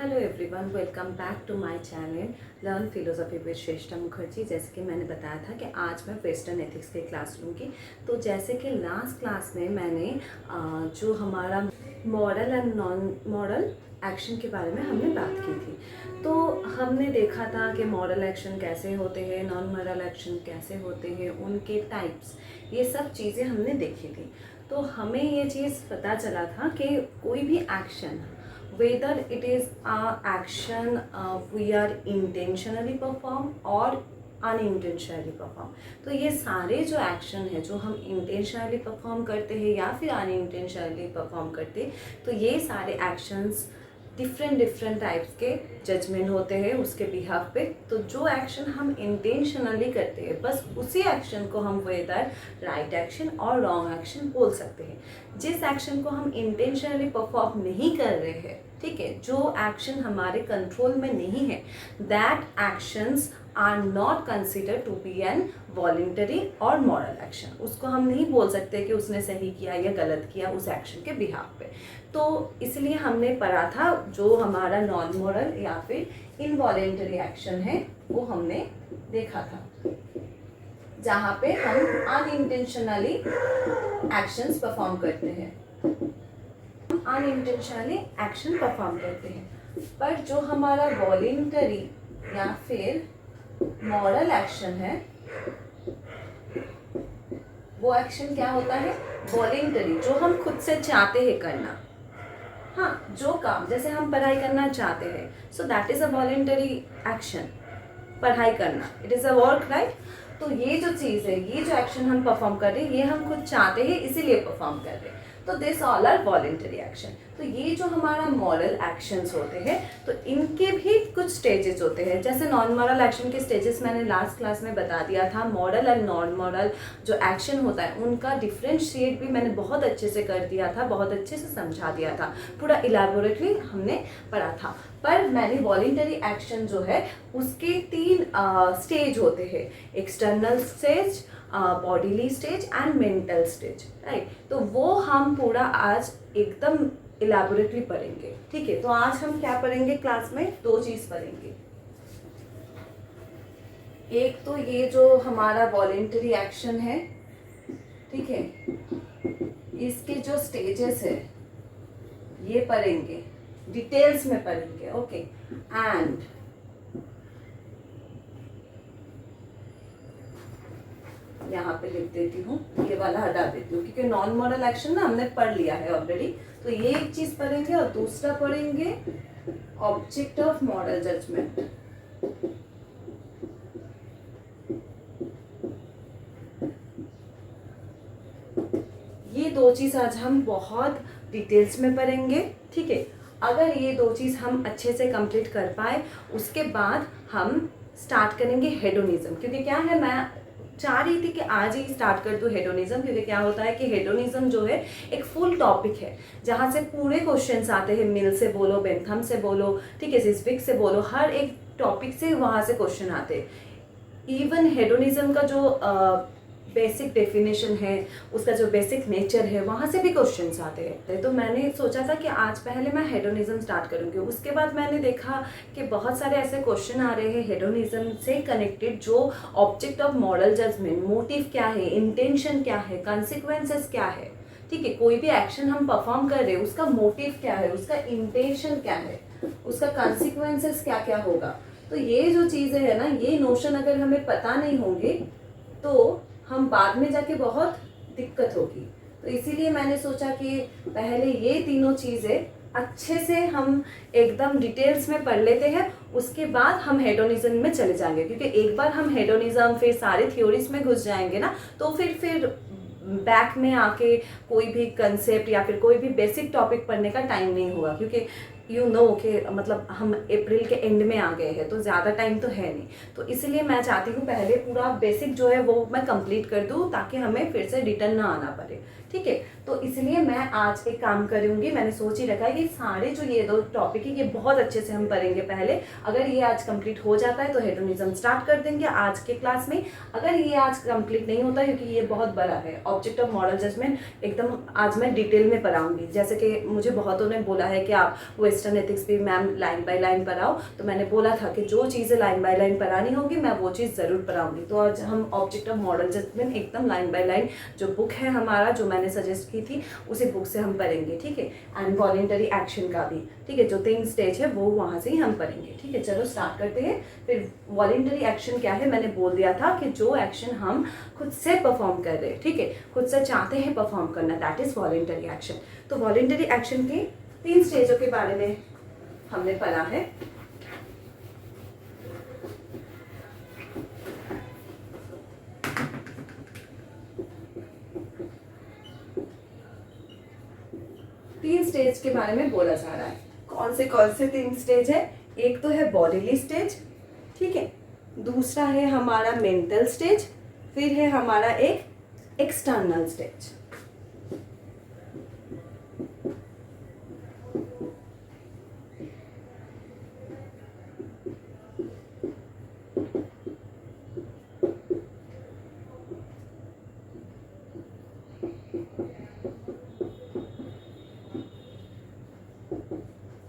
Hello everyone, welcome back to my channel learn philosophy with Shreshtha Mukherjee. जैसे कि मैंने बताया था कि आज मैं वेस्टर्न एथिक्स की क्लास लूँगी। तो जैसे कि लास्ट क्लास में मैंने जो हमारा moral and non moral action के बारे में हमने बात की थी। तो हमने देखा था कि मॉरल एक्शन कैसे होते हैं, नॉन मॉरल एक्शन कैसे होते हैं, उनके टाइप्स, ये सब चीज़ें हमने देखी थी। तो हमें ये चीज़ पता चला था कि कोई भी action, whether it is a action we are intentionally perform और unintentionally perform। तो ये सारे जो एक्शन है जो हम इंटेंशनली परफॉर्म करते हैं या फिर अनइंटेंशनली परफॉर्म करते हैं, तो ये सारे एक्शंस डिफरेंट टाइप्स के जजमेंट होते हैं उसके बिहाफ पे। तो जो एक्शन हम इंटेंशनली करते हैं, बस उसी एक्शन को हम वेदर राइट एक्शन और रॉन्ग एक्शन बोल सकते हैं। जिस एक्शन को हम इंटेंशनली परफॉर्म नहीं कर रहे हैं, ठीक है, जो एक्शन हमारे कंट्रोल में नहीं है, that actions are not consider to be an voluntary और मॉरल एक्शन। उसको हम नहीं बोल सकते कि उसने सही किया या गलत किया उस एक्शन के बिहाफ पे। तो इसलिए हमने पढ़ा था जो हमारा नॉन मॉरल या फिर इनवॉलेंटरी एक्शन है वो हमने देखा था, जहाँ पे हम अनइंटेंशनली एक्शंस परफॉर्म करते हैं, अनइंटेंशनली एक्शन परफॉर्म करते हैं। पर जो हमारा वॉलेंटरी या फिर मॉरल एक्शन है, वो एक्शन क्या होता है? वॉलेंटरी, जो हम खुद से चाहते हैं करना। हाँ, जो काम, जैसे हम पढ़ाई करना चाहते हैं, so that is a voluntary action. पढ़ाई करना, it is a work, right. तो ये जो चीज़ है, ये जो एक्शन हम परफॉर्म कर रहे हैं, ये हम खुद चाहते हैं इसीलिए परफॉर्म कर रहे हैं। तो this all are voluntary action. तो ये जो हमारा मॉरल एक्शंस होते हैं, तो इनके भी कुछ स्टेजेस होते हैं। जैसे नॉन मॉरल एक्शन के स्टेजेस मैंने लास्ट क्लास में बता दिया था। मॉरल एंड नॉन मॉरल जो एक्शन होता है उनका डिफ्रेंशिएट भी मैंने बहुत अच्छे से कर दिया था, बहुत अच्छे से समझा दिया था, पूरा इलेबोरेटली हमने पढ़ा था। पर मैंने वॉलेंटरी एक्शन जो है उसके 3 स्टेज होते हैं: external stage, bodily stage and mental stage, right. तो वो हम पूरा आज एकदम इलेबोरेटली पढ़ेंगे, ठीक है। तो आज हम क्या पढ़ेंगे क्लास में? 2 चीज़ पढ़ेंगे। एक तो ये जो हमारा वॉलेंटरी एक्शन है, ठीक है, इसके जो स्टेजेस है ये पढ़ेंगे, डिटेल्स में पढ़ेंगे, ओके। एंड यहाँ पे लिख देती हूँ, ये वाला हटा देती हूँ क्योंकि नॉन मॉरल एक्शन ना हमने पढ़ लिया है ऑलरेडी। तो ये एक चीज पढ़ेंगे और दूसरा पढ़ेंगे ऑब्जेक्ट ऑफ मॉरल जजमेंट। ये 2 चीज आज हम बहुत डिटेल्स में पढ़ेंगे, ठीक है। अगर ये 2 चीज हम अच्छे से कंप्लीट कर पाए, उसके बाद हम स्टार्ट करेंगे हेडोनिज्म। क्योंकि क्या है, मैं चाह रही थी कि आज ही स्टार्ट कर दूँ हेडोनिज्म, क्योंकि क्या होता है कि हेडोनिज्म जो है एक फुल टॉपिक है जहाँ से पूरे क्वेश्चंस आते हैं। मिल से बोलो, बेंथम से बोलो, ठीक है, सिस्विक से बोलो, हर एक टॉपिक से वहाँ से क्वेश्चन आते हैं। इवन हेडोनिज्म का जो बेसिक डेफिनेशन है, उसका जो बेसिक नेचर है, वहाँ से भी क्वेश्चंस आते हैं। तो मैंने सोचा था कि आज पहले मैं हेडोनिज्म स्टार्ट करूँगी। उसके बाद मैंने देखा कि बहुत सारे ऐसे क्वेश्चन आ रहे हैं हेडोनिज्म से कनेक्टेड, जो object of moral judgement, motive क्या है, इंटेंशन क्या है, कॉन्सिक्वेंसेस क्या है, ठीक है। कोई भी एक्शन हम परफॉर्म कर रहे हैं, उसका मोटिव क्या है, उसका इंटेंशन क्या है, उसका कॉन्सिक्वेंसेस क्या क्या होगा। तो ये जो चीज़ें है ना, ये नोशन अगर हमें पता नहीं होंगे तो हम बाद में जाके बहुत दिक्कत होगी। तो इसीलिए मैंने सोचा कि पहले ये तीनों चीज़ें अच्छे से हम एकदम डिटेल्स में पढ़ लेते हैं, उसके बाद हम हेडोनिज्म में चले जाएंगे। क्योंकि एक बार हम हेडोनिज्म फिर सारे थ्योरीज में घुस जाएंगे ना, तो फिर बैक में आके कोई भी कंसेप्ट या फिर कोई भी बेसिक टॉपिक पढ़ने का टाइम नहीं होगा। क्योंकि यू नो कि मतलब हम अप्रैल के एंड में आ गए हैं, तो ज़्यादा टाइम तो है नहीं। तो इसलिए मैं चाहती हूँ पहले पूरा बेसिक जो है वो मैं कंप्लीट कर दूँ, ताकि हमें फिर से रिटर्न ना आना पड़े, ठीक ठीक है। तो इसलिए मैं आज एक काम करूंगी, मैंने सोच ही रखा है कि सारे जो ये 2 टॉपिक है ये बहुत अच्छे से हम पढ़ेंगे पहले। अगर ये आज कंप्लीट हो जाता है तो हेडोनिज्म स्टार्ट कर देंगे आज के क्लास में। अगर ये आज कंप्लीट नहीं होता क्योंकि ये बहुत बड़ा है, ऑब्जेक्ट ऑफ मॉरल जजमेंट एकदम आज मैं डिटेल में पढ़ाऊंगी। जैसे कि मुझे बहुतों ने बोला है कि आप वेस्टर्न एथिक्स भी मैम लाइन बाय लाइन पढ़ाओ, तो मैंने बोला था कि जो चीज़ें लाइन बाय लाइन पढ़ानी होगी मैं वो चीज़ ज़रूर पढ़ाऊंगी। तो आज हम ऑब्जेक्ट ऑफ मॉरल जजमेंट एकदम लाइन बाय लाइन जो बुक है हमारा, जो मैंने सजेस्ट की थी उसी बुक से हम पढ़ेंगे, ठीक है। एंड वॉलेंटरी एक्शन का भी, ठीक है, जो 3 स्टेज है वो वहाँ से ही हम पढ़ेंगे, ठीक है। चलो स्टार्ट करते हैं। फिर वॉलेंटरी एक्शन क्या है, मैंने बोल दिया था कि जो एक्शन हम खुद से परफॉर्म कर रहे हैं, ठीक है, खुद से चाहते हैं परफॉर्म करना, दैट इज वॉलेंटरी एक्शन। तो वॉलेंटरी एक्शन के 3 स्टेजों के बारे में हमने पढ़ा है। तीन स्टेज के बारे में बोला जा रहा है। कौन से 3 स्टेज है? एक तो है बॉडीली स्टेज, ठीक है, दूसरा है हमारा मेंटल स्टेज, फिर है हमारा एक एक्सटर्नल स्टेज।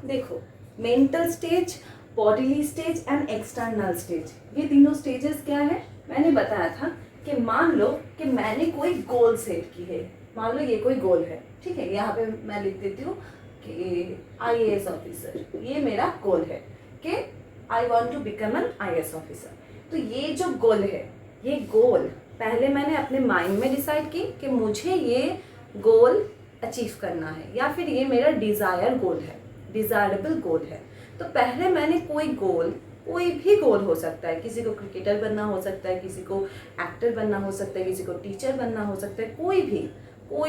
देखो, mental stage, bodily stage and external stage, ये तीनों स्टेजेस क्या है? मैंने बताया था कि मान लो कि मैंने कोई गोल सेट की है, मान लो ये कोई गोल है, ठीक है, यहाँ पे मैं लिख देती हूँ कि IAS ऑफिसर, ये मेरा गोल है कि I want to become an IAS officer. तो ये जो गोल है, ये गोल पहले मैंने अपने माइंड में डिसाइड की कि मुझे ये गोल अचीव करना है, या फिर ये मेरा डिज़ायर गोल है, डिज़ायरेबल गोल है। तो पहले मैंने कोई गोल, कोई भी गोल हो सकता है, किसी को क्रिकेटर बनना हो सकता है, किसी को एक्टर बनना हो सकता है, किसी को टीचर बनना हो सकता है, कोई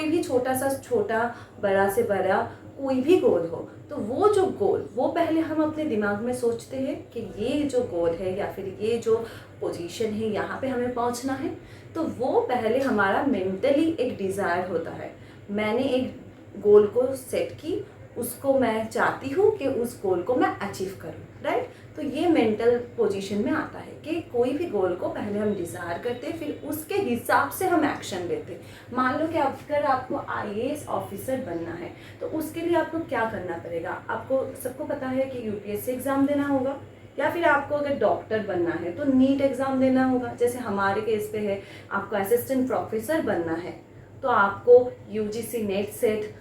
भी छोटा सा छोटा, बड़ा से बड़ा कोई भी गोल हो, तो वो जो गोल, वो पहले हम अपने दिमाग में सोचते हैं कि ये जो गोल है या फिर ये जो पोजीशन है यहाँ पे हमें पहुँचना है। तो वो पहले हमारा मेंटली एक डिज़ायर होता है, मैंने एक गोल को सेट की, उसको मैं चाहती हूँ कि उस गोल को मैं अचीव करूँ, राइट। तो ये मेंटल पोजीशन में आता है कि कोई भी गोल को पहले हम डिज़ायर करते हैं, फिर उसके हिसाब से हम एक्शन लेते हैं। मान लो कि अगर आपको IAS ऑफिसर बनना है तो उसके लिए आपको क्या करना पड़ेगा? आपको सबको पता है कि UPSC एग्ज़ाम देना होगा, या फिर आपको अगर डॉक्टर बनना है तो नीट एग्ज़ाम देना होगा। जैसे हमारे केस पे है, आपको असिस्टेंट प्रोफेसर बनना है तो आपको UGC नेट सेट,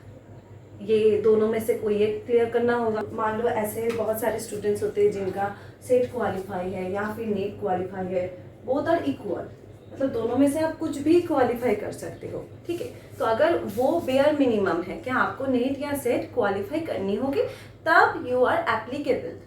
ये दोनों में से कोई एक क्लियर करना होगा। मान लो ऐसे बहुत सारे स्टूडेंट्स होते हैं जिनका सेट क्वालिफाई है या फिर नीट क्वालिफाई है, बोथ आर इक्वल, मतलब दोनों में से आप कुछ भी क्वालिफाई कर सकते हो, ठीक है। तो अगर वो बेयर मिनिमम है कि आपको नीट या सेट क्वालिफाई करनी होगी, तब you are applicable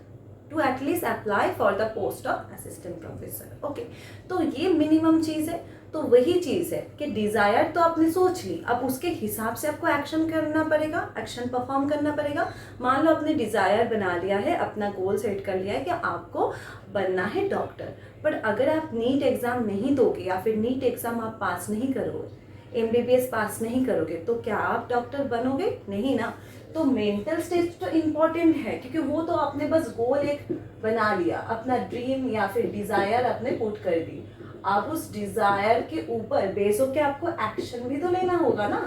to at least apply for the post of assistant professor, okay. तो ये मिनिमम चीज़ है। तो वही चीज़ है कि डिज़ायर तो आपने सोच ली, अब उसके हिसाब से आपको एक्शन करना पड़ेगा, एक्शन परफॉर्म करना पड़ेगा। मान लो आपने डिज़ायर बना लिया है, अपना गोल सेट कर लिया है कि आपको बनना है डॉक्टर, बट अगर आप नीट एग्ज़ाम नहीं दोगे या फिर नीट एग्ज़ाम आप पास नहीं करोगे, MBBS पास नहीं करोगे, तो क्या आप डॉक्टर बनोगे? नहीं ना। तो मेंटल स्टेज तो इम्पॉर्टेंट है, क्योंकि वो तो आपने बस गोल एक बना लिया, अपना ड्रीम या फिर डिज़ायर आपने पुट कर दी। अब उस डिज़ायर के ऊपर बेस होकर आपको एक्शन भी तो लेना होगा ना।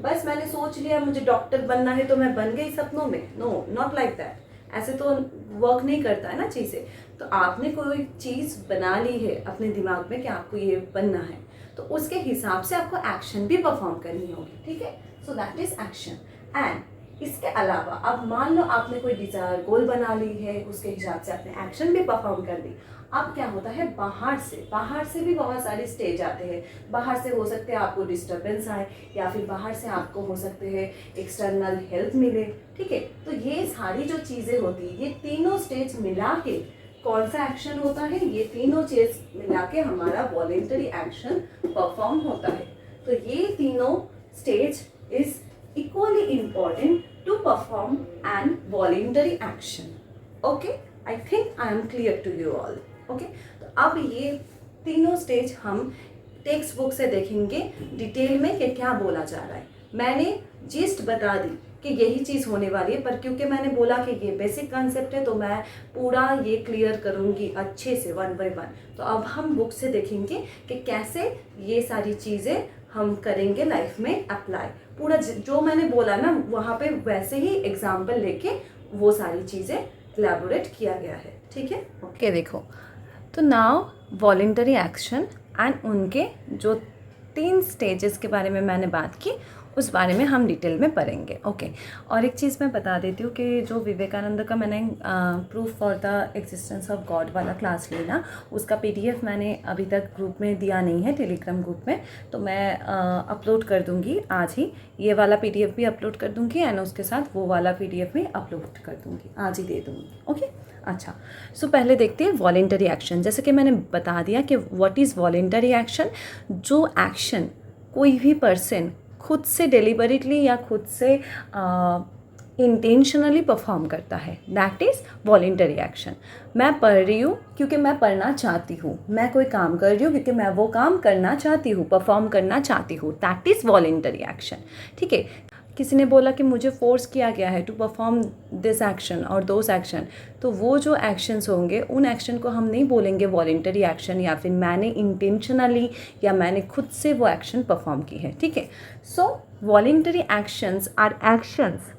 बस मैंने सोच लिया मुझे डॉक्टर बनना है तो मैं बन गई सपनों में, नो, नॉट लाइक दैट। ऐसे तो वर्क नहीं करता है ना चीज़ें। तो आपने कोई चीज़ बना ली है अपने दिमाग में कि आपको ये बनना है, तो उसके हिसाब से आपको एक्शन भी परफॉर्म करनी होगी, ठीक है। So that is action. And इसके अलावा अब मान लो आपने कोई डिज़ायर गोल बना ली है, उसके हिसाब से आपने एक्शन भी परफॉर्म कर दी। अब क्या होता है, बाहर से भी बहुत सारे स्टेज आते हैं। बाहर से हो सकते हैं आपको डिस्टर्बेंस आए, या फिर बाहर से आपको हो सकते हैं एक्सटर्नल हेल्प मिले, ठीक है। तो ये सारी जो चीज़ें होती है, ये तीनों स्टेज मिला के कौन सा एक्शन होता है, ये तीनों चीज मिला के हमारा वॉलेंटरी एक्शन परफॉर्म होता है। तो ये तीनों stage is equally important to perform an voluntary action, okay. I think I am clear to you all, okay. तो अब ये तीनों स्टेज हम टेक्स्ट बुक से देखेंगे डिटेल में कि क्या बोला जा रहा है। मैंने जिस्ट बता दी कि यही चीज़ होने वाली है, पर क्योंकि मैंने बोला कि ये बेसिक कंसेप्ट है तो मैं पूरा ये क्लियर करूँगी अच्छे से 1 बाय 1। तो अब हम बुक से देखेंगे कि कैसे ये सारी चीज़ें हम करेंगे लाइफ में अप्लाई। पूरा जो मैंने बोला ना वहाँ पे वैसे ही एग्जाम्पल लेके वो सारी चीज़ें एलैबोरेट किया गया है, ठीक है। ओके देखो, तो नाउ वॉलंटरी एक्शन एंड उनके जो 3 स्टेजेस के बारे में मैंने बात की उस बारे में हम डिटेल में पढ़ेंगे। ओके, और एक चीज़ मैं बता देती हूँ कि जो विवेकानंद का मैंने proof for the existence of God वाला क्लास ली ना, उसका पीडीएफ मैंने अभी तक ग्रुप में दिया नहीं है, टेलीग्राम ग्रुप में, तो मैं अपलोड कर दूँगी आज ही। ये वाला पीडीएफ भी अपलोड कर दूँगी एंड उसके साथ वो वाला पीडीएफ भी अपलोड कर दूँगी, आज ही दे दूँगी। ओके, अच्छा, सो पहले देखते हैं वॉलंटरी एक्शन। जैसे कि मैंने बता दिया कि व्हाट इज़ वॉलंटरी एक्शन। जो एक्शन कोई भी पर्सन खुद से डेलिबरेटली या खुद से इंटेंशनली परफॉर्म करता है, दैट इज़ वॉलंटरी एक्शन। मैं पढ़ रही हूँ क्योंकि मैं पढ़ना चाहती हूँ, मैं कोई काम कर रही हूँ क्योंकि मैं वो काम करना चाहती हूँ, परफॉर्म करना चाहती हूँ, दैट इज़ वॉलंटरी एक्शन, ठीक है। किसी ने बोला कि मुझे फोर्स किया गया है टू परफॉर्म दिस एक्शन और दोस एक्शन, तो वो जो एक्शंस होंगे उन एक्शन को हम नहीं बोलेंगे वॉलंटरी एक्शन या फिर मैंने इंटेंशनली या मैंने खुद से वो एक्शन परफॉर्म की है, ठीक है। So voluntary actions are actions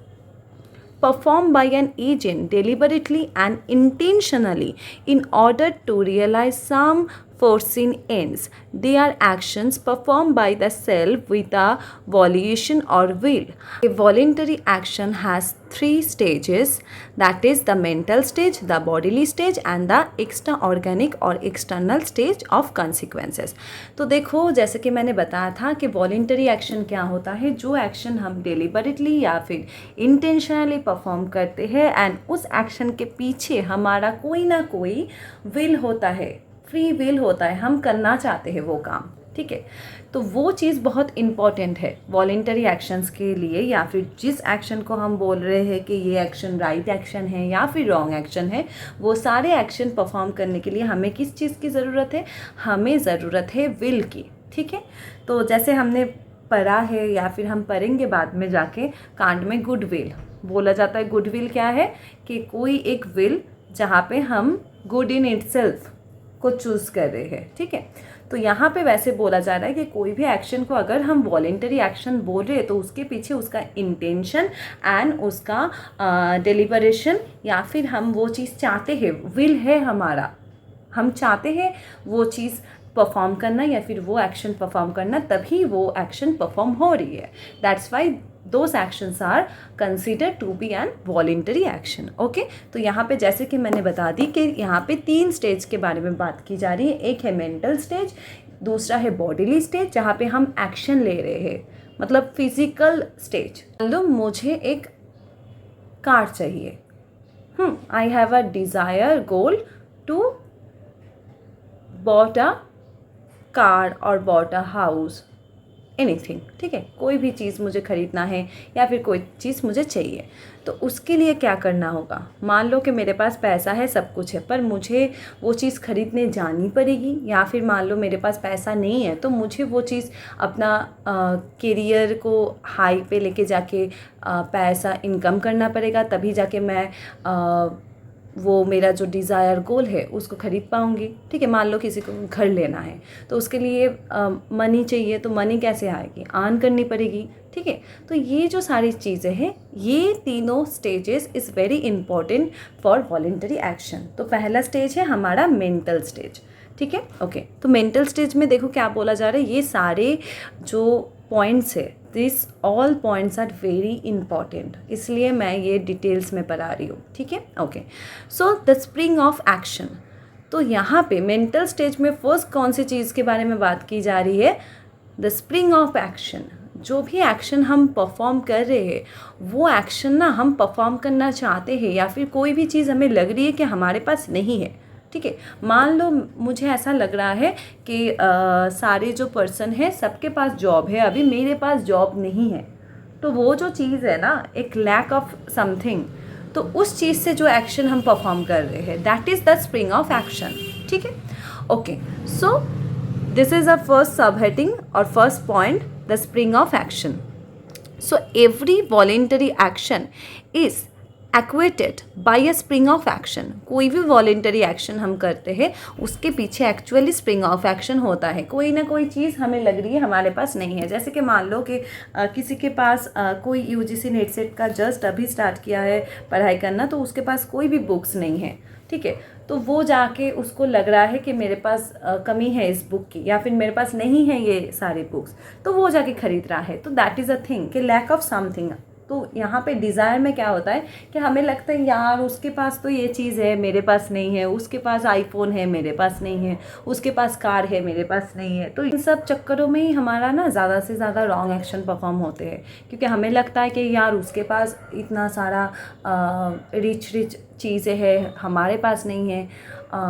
performed by an agent deliberately and intentionally in order to realize some foreseen ends. They are actions performed by the self with a volition or will. A voluntary action has 3 stages, that is the mental stage, the bodily stage and the extra-organic or external stage of consequences. तो देखो, जैसे कि मैंने बताया था कि voluntary action क्या होता है, जो एक्शन हम डेलिबरेटली या फिर इंटेंशनली परफॉर्म करते हैं एंड उस एक्शन के पीछे हमारा कोई ना कोई विल होता है, फ्री विल होता है, हम करना चाहते हैं वो काम, ठीक है। तो वो चीज़ बहुत इम्पॉर्टेंट है वॉलंटरी एक्शंस के लिए, या फिर जिस एक्शन को हम बोल रहे हैं कि ये एक्शन राइट एक्शन है या फिर रॉन्ग एक्शन है, वो सारे एक्शन परफॉर्म करने के लिए हमें किस चीज़ की ज़रूरत है, हमें ज़रूरत है विल की, ठीक है। तो जैसे हमने पढ़ा है या फिर हम पढ़ेंगे बाद में जाके कांड में गुड विल बोला जाता है। गुड विल क्या है कि कोई एक विल जहाँ पे हम गुड इन इटसेल्फ को चूज़ कर रहे हैं, ठीक है। तो यहाँ पे वैसे बोला जा रहा है कि कोई भी एक्शन को अगर हम वॉलंटरी एक्शन बोल रहे हैं तो उसके पीछे उसका इंटेंशन एंड उसका डेलिबरेशन या फिर हम वो चीज़ चाहते हैं, विल है हमारा, हम चाहते हैं वो चीज़ परफॉर्म करना या फिर वो एक्शन परफॉर्म करना, तभी वो एक्शन परफॉर्म हो रही है। That's why those actions are considered to be an voluntary action. Okay, तो यहाँ पे जैसे कि मैंने बता दी कि यहाँ पे 3 स्टेज के बारे में बात की जा रही है। एक है मेंटल स्टेज, दूसरा है बॉडीली स्टेज जहाँ पे हम एक्शन ले रहे हैं, मतलब फिजिकल स्टेज। मतलब मुझे एक कार चाहिए, I have a desire goal to bought a car और बॉट अ हाउस, एनीथिंग, ठीक है। कोई भी चीज़ मुझे ख़रीदना है या फिर कोई चीज़ मुझे चाहिए, तो उसके लिए क्या करना होगा। मान लो कि मेरे पास पैसा है, सब कुछ है, पर मुझे वो चीज़ ख़रीदने जानी पड़ेगी, या फिर मान लो मेरे पास पैसा नहीं है तो मुझे वो चीज़ अपना करियर को हाई पे लेके जाके पैसा इनकम करना पड़ेगा, तभी जाके मैं वो मेरा जो डिज़ायर गोल है उसको ख़रीद पाऊँगी, ठीक है। मान लो किसी को घर लेना है तो उसके लिए मनी चाहिए, तो मनी कैसे आएगी, अर्न करनी पड़ेगी, ठीक है। तो ये जो सारी चीज़ें हैं, ये तीनों stages is very important for voluntary action. तो पहला स्टेज है हमारा मेंटल स्टेज, ठीक है। ओके, तो मेंटल स्टेज में देखो क्या बोला जा रहा है, ये सारे जो पॉइंट्स है, this all points are very important, इसलिए मैं ये डिटेल्स में पढ़ा रही हूँ, ठीक है। Okay, so the spring of action. तो यहाँ पे मेंटल स्टेज में फर्स्ट कौन सी चीज़ के बारे में बात की जा रही है, द स्प्रिंग ऑफ एक्शन। जो भी एक्शन हम परफॉर्म कर रहे हैं वो एक्शन ना हम परफॉर्म करना चाहते हैं, या फिर कोई भी चीज़ हमें लग रही है कि हमारे पास नहीं है, ठीक है। मान लो मुझे ऐसा लग रहा है कि सारे जो पर्सन है सबके पास जॉब है, अभी मेरे पास जॉब नहीं है, तो वो जो चीज़ है ना, एक लैक ऑफ समथिंग, तो उस चीज़ से जो एक्शन हम परफॉर्म कर रहे हैं that is the spring of action, ठीक है। Okay, so this is a first sub heading और first point, the spring of action. So every voluntary action is actuated by a spring of action. कोई भी voluntary action हम करते हैं उसके पीछे एक्चुअली स्प्रिंग ऑफ एक्शन होता है। कोई ना कोई चीज़ हमें लग रही है हमारे पास नहीं है। जैसे कि मान लो कि किसी के पास कोई यूजीसी नेट सेट का जस्ट अभी स्टार्ट किया है पढ़ाई करना, तो उसके पास कोई भी बुक्स नहीं है, ठीक है। तो वो जाके उसको लग रहा है कि मेरे पास कमी है इस बुक की, या फिर मेरे पास नहीं है ये सारी बुक्स, तो वो जाके खरीद रहा है। तो दैट इज़ अ थिंग कि लैक ऑफ समथिंग। तो यहाँ पे डिज़ायर में क्या होता है कि हमें लगता है यार उसके पास तो ये चीज़ है मेरे पास नहीं है, उसके पास आईफोन है मेरे पास नहीं है, उसके पास कार है मेरे पास नहीं है। तो इन सब चक्करों में ही हमारा ना ज़्यादा से ज़्यादा रॉन्ग एक्शन परफॉर्म होते हैं, क्योंकि हमें लगता है कि यार उसके पास इतना सारा रिच चीज़ें हैं हमारे पास नहीं है,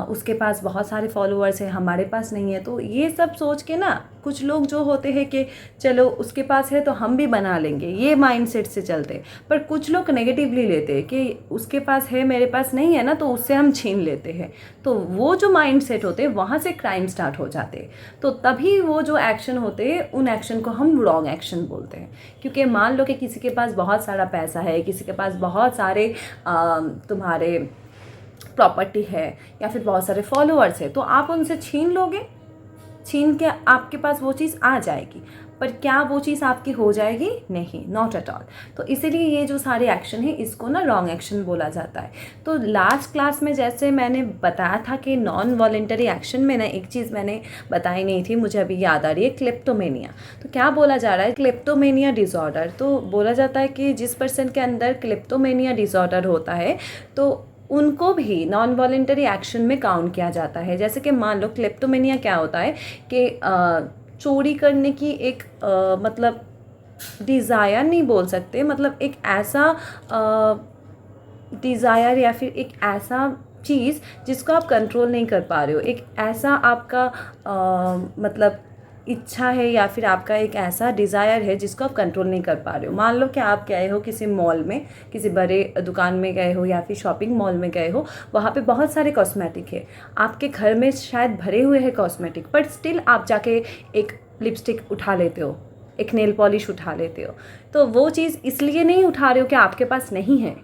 उसके पास बहुत सारे फॉलोअर्स हैं हमारे पास नहीं है। तो ये सब सोच के ना कुछ लोग जो होते हैं कि चलो उसके पास है तो हम भी बना लेंगे, ये माइंडसेट से चलते हैं। पर कुछ लोग नेगेटिवली लेते हैं कि उसके पास है मेरे पास नहीं है ना, तो उससे हम छीन लेते हैं। तो वो जो माइंडसेट होते हैं वहाँ से क्राइम स्टार्ट हो जाते हैं। तो तभी वो जो एक्शन होते हैं उन एक्शन को हम रॉन्ग एक्शन बोलते हैं। क्योंकि मान लो कि किसी के पास बहुत सारा पैसा है, किसी के पास बहुत सारे तुम्हारे प्रॉपर्टी है, या फिर बहुत सारे फॉलोअर्स है, तो आप उनसे छीन लोगे, छीन के आपके पास वो चीज़ आ जाएगी। पर क्या वो चीज़ आपकी हो जाएगी? नहीं, नॉट एट ऑल। तो इसीलिए ये जो सारे एक्शन है इसको ना रॉन्ग एक्शन बोला जाता है। तो लास्ट क्लास में जैसे मैंने बताया था कि नॉन वॉलेंटरी एक्शन में ना एक चीज़ मैंने बताई नहीं थी, मुझे अभी याद आ रही है, क्लेप्टोमेनिया। तो क्या बोला जा रहा है? Kleptomania disorder. तो बोला जाता है कि जिस पर्सन के अंदर क्लेप्टोमेनिया डिसऑर्डर होता है तो उनको भी नॉन वॉलेंटरी एक्शन में काउंट किया जाता है। जैसे कि मान लो क्लेप्टोमेनिया क्या होता है कि चोरी करने की एक मतलब डिज़ायर नहीं बोल सकते, मतलब एक ऐसा डिज़ायर या फिर एक ऐसा चीज़ जिसको आप कंट्रोल नहीं कर पा रहे हो, एक ऐसा आपका मतलब इच्छा है या फिर आपका एक ऐसा डिज़ायर है जिसको आप कंट्रोल नहीं कर पा रहे हो। मान लो कि आप गए हो किसी मॉल में, किसी बड़े दुकान में गए हो या फिर शॉपिंग मॉल में गए हो, वहाँ पे बहुत सारे कॉस्मेटिक है, आपके घर में शायद भरे हुए हैं कॉस्मेटिक, बट स्टिल आप जाके एक लिपस्टिक उठा लेते हो, एक नेल पॉलिश उठा लेते हो। तो वो चीज़ इसलिए नहीं उठा रहे हो कि आपके पास नहीं है,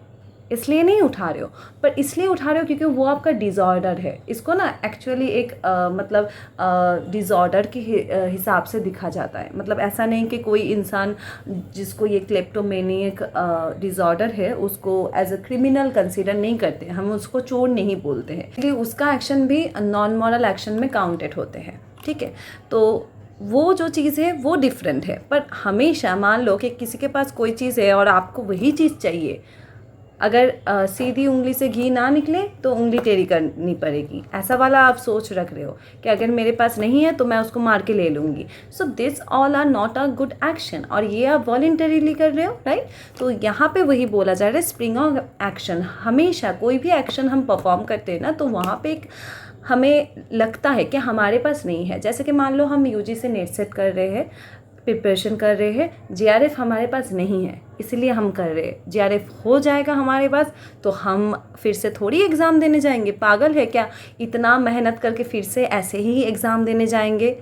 इसलिए नहीं उठा रहे हो, पर इसलिए उठा रहे हो क्योंकि वो आपका डिज़ॉर्डर है। इसको ना एक्चुअली एक मतलब डिज़ॉर्डर के हिसाब से दिखा जाता है। मतलब ऐसा नहीं कि कोई इंसान जिसको ये क्लेप्टोमेनियक डिज़ॉर्डर है उसको एज अ क्रिमिनल कंसीडर नहीं करते, हम उसको चोर नहीं बोलते हैं, इसलिए उसका एक्शन भी नॉन मॉरल एक्शन में काउंटेड होते हैं, ठीक है। तो वो जो चीज़ है वो डिफरेंट है। पर हमेशा मान लो कि किसी के पास कोई चीज़ है और आपको वही चीज़ चाहिए, अगर सीधी उंगली से घी ना निकले तो उंगली टेढ़ी करनी पड़ेगी, ऐसा वाला आप सोच रख रहे हो कि अगर मेरे पास नहीं है तो मैं उसको मार के ले लूँगी। So this all are not a good action, और ये आप वॉलेंटरीली कर रहे हो, राइट। तो यहाँ पे वही बोला जा रहा है स्प्रिंग ऑफ एक्शन। हमेशा कोई भी एक्शन हम परफॉर्म करते हैं ना तो वहाँ पे एक हमें लगता है कि हमारे पास नहीं है। जैसे कि मान लो हम यूजीसी नेट सेट कर रहे हैं, प्रिपरेशन कर रहे हैं, जीआरएफ हमारे पास नहीं है इसलिए हम कर रहे हैं। जीआरएफ हो जाएगा हमारे पास तो हम फिर से थोड़ी एग्ज़ाम देने जाएंगे, पागल है क्या? इतना मेहनत करके फिर से ऐसे ही एग्ज़ाम देने जाएंगे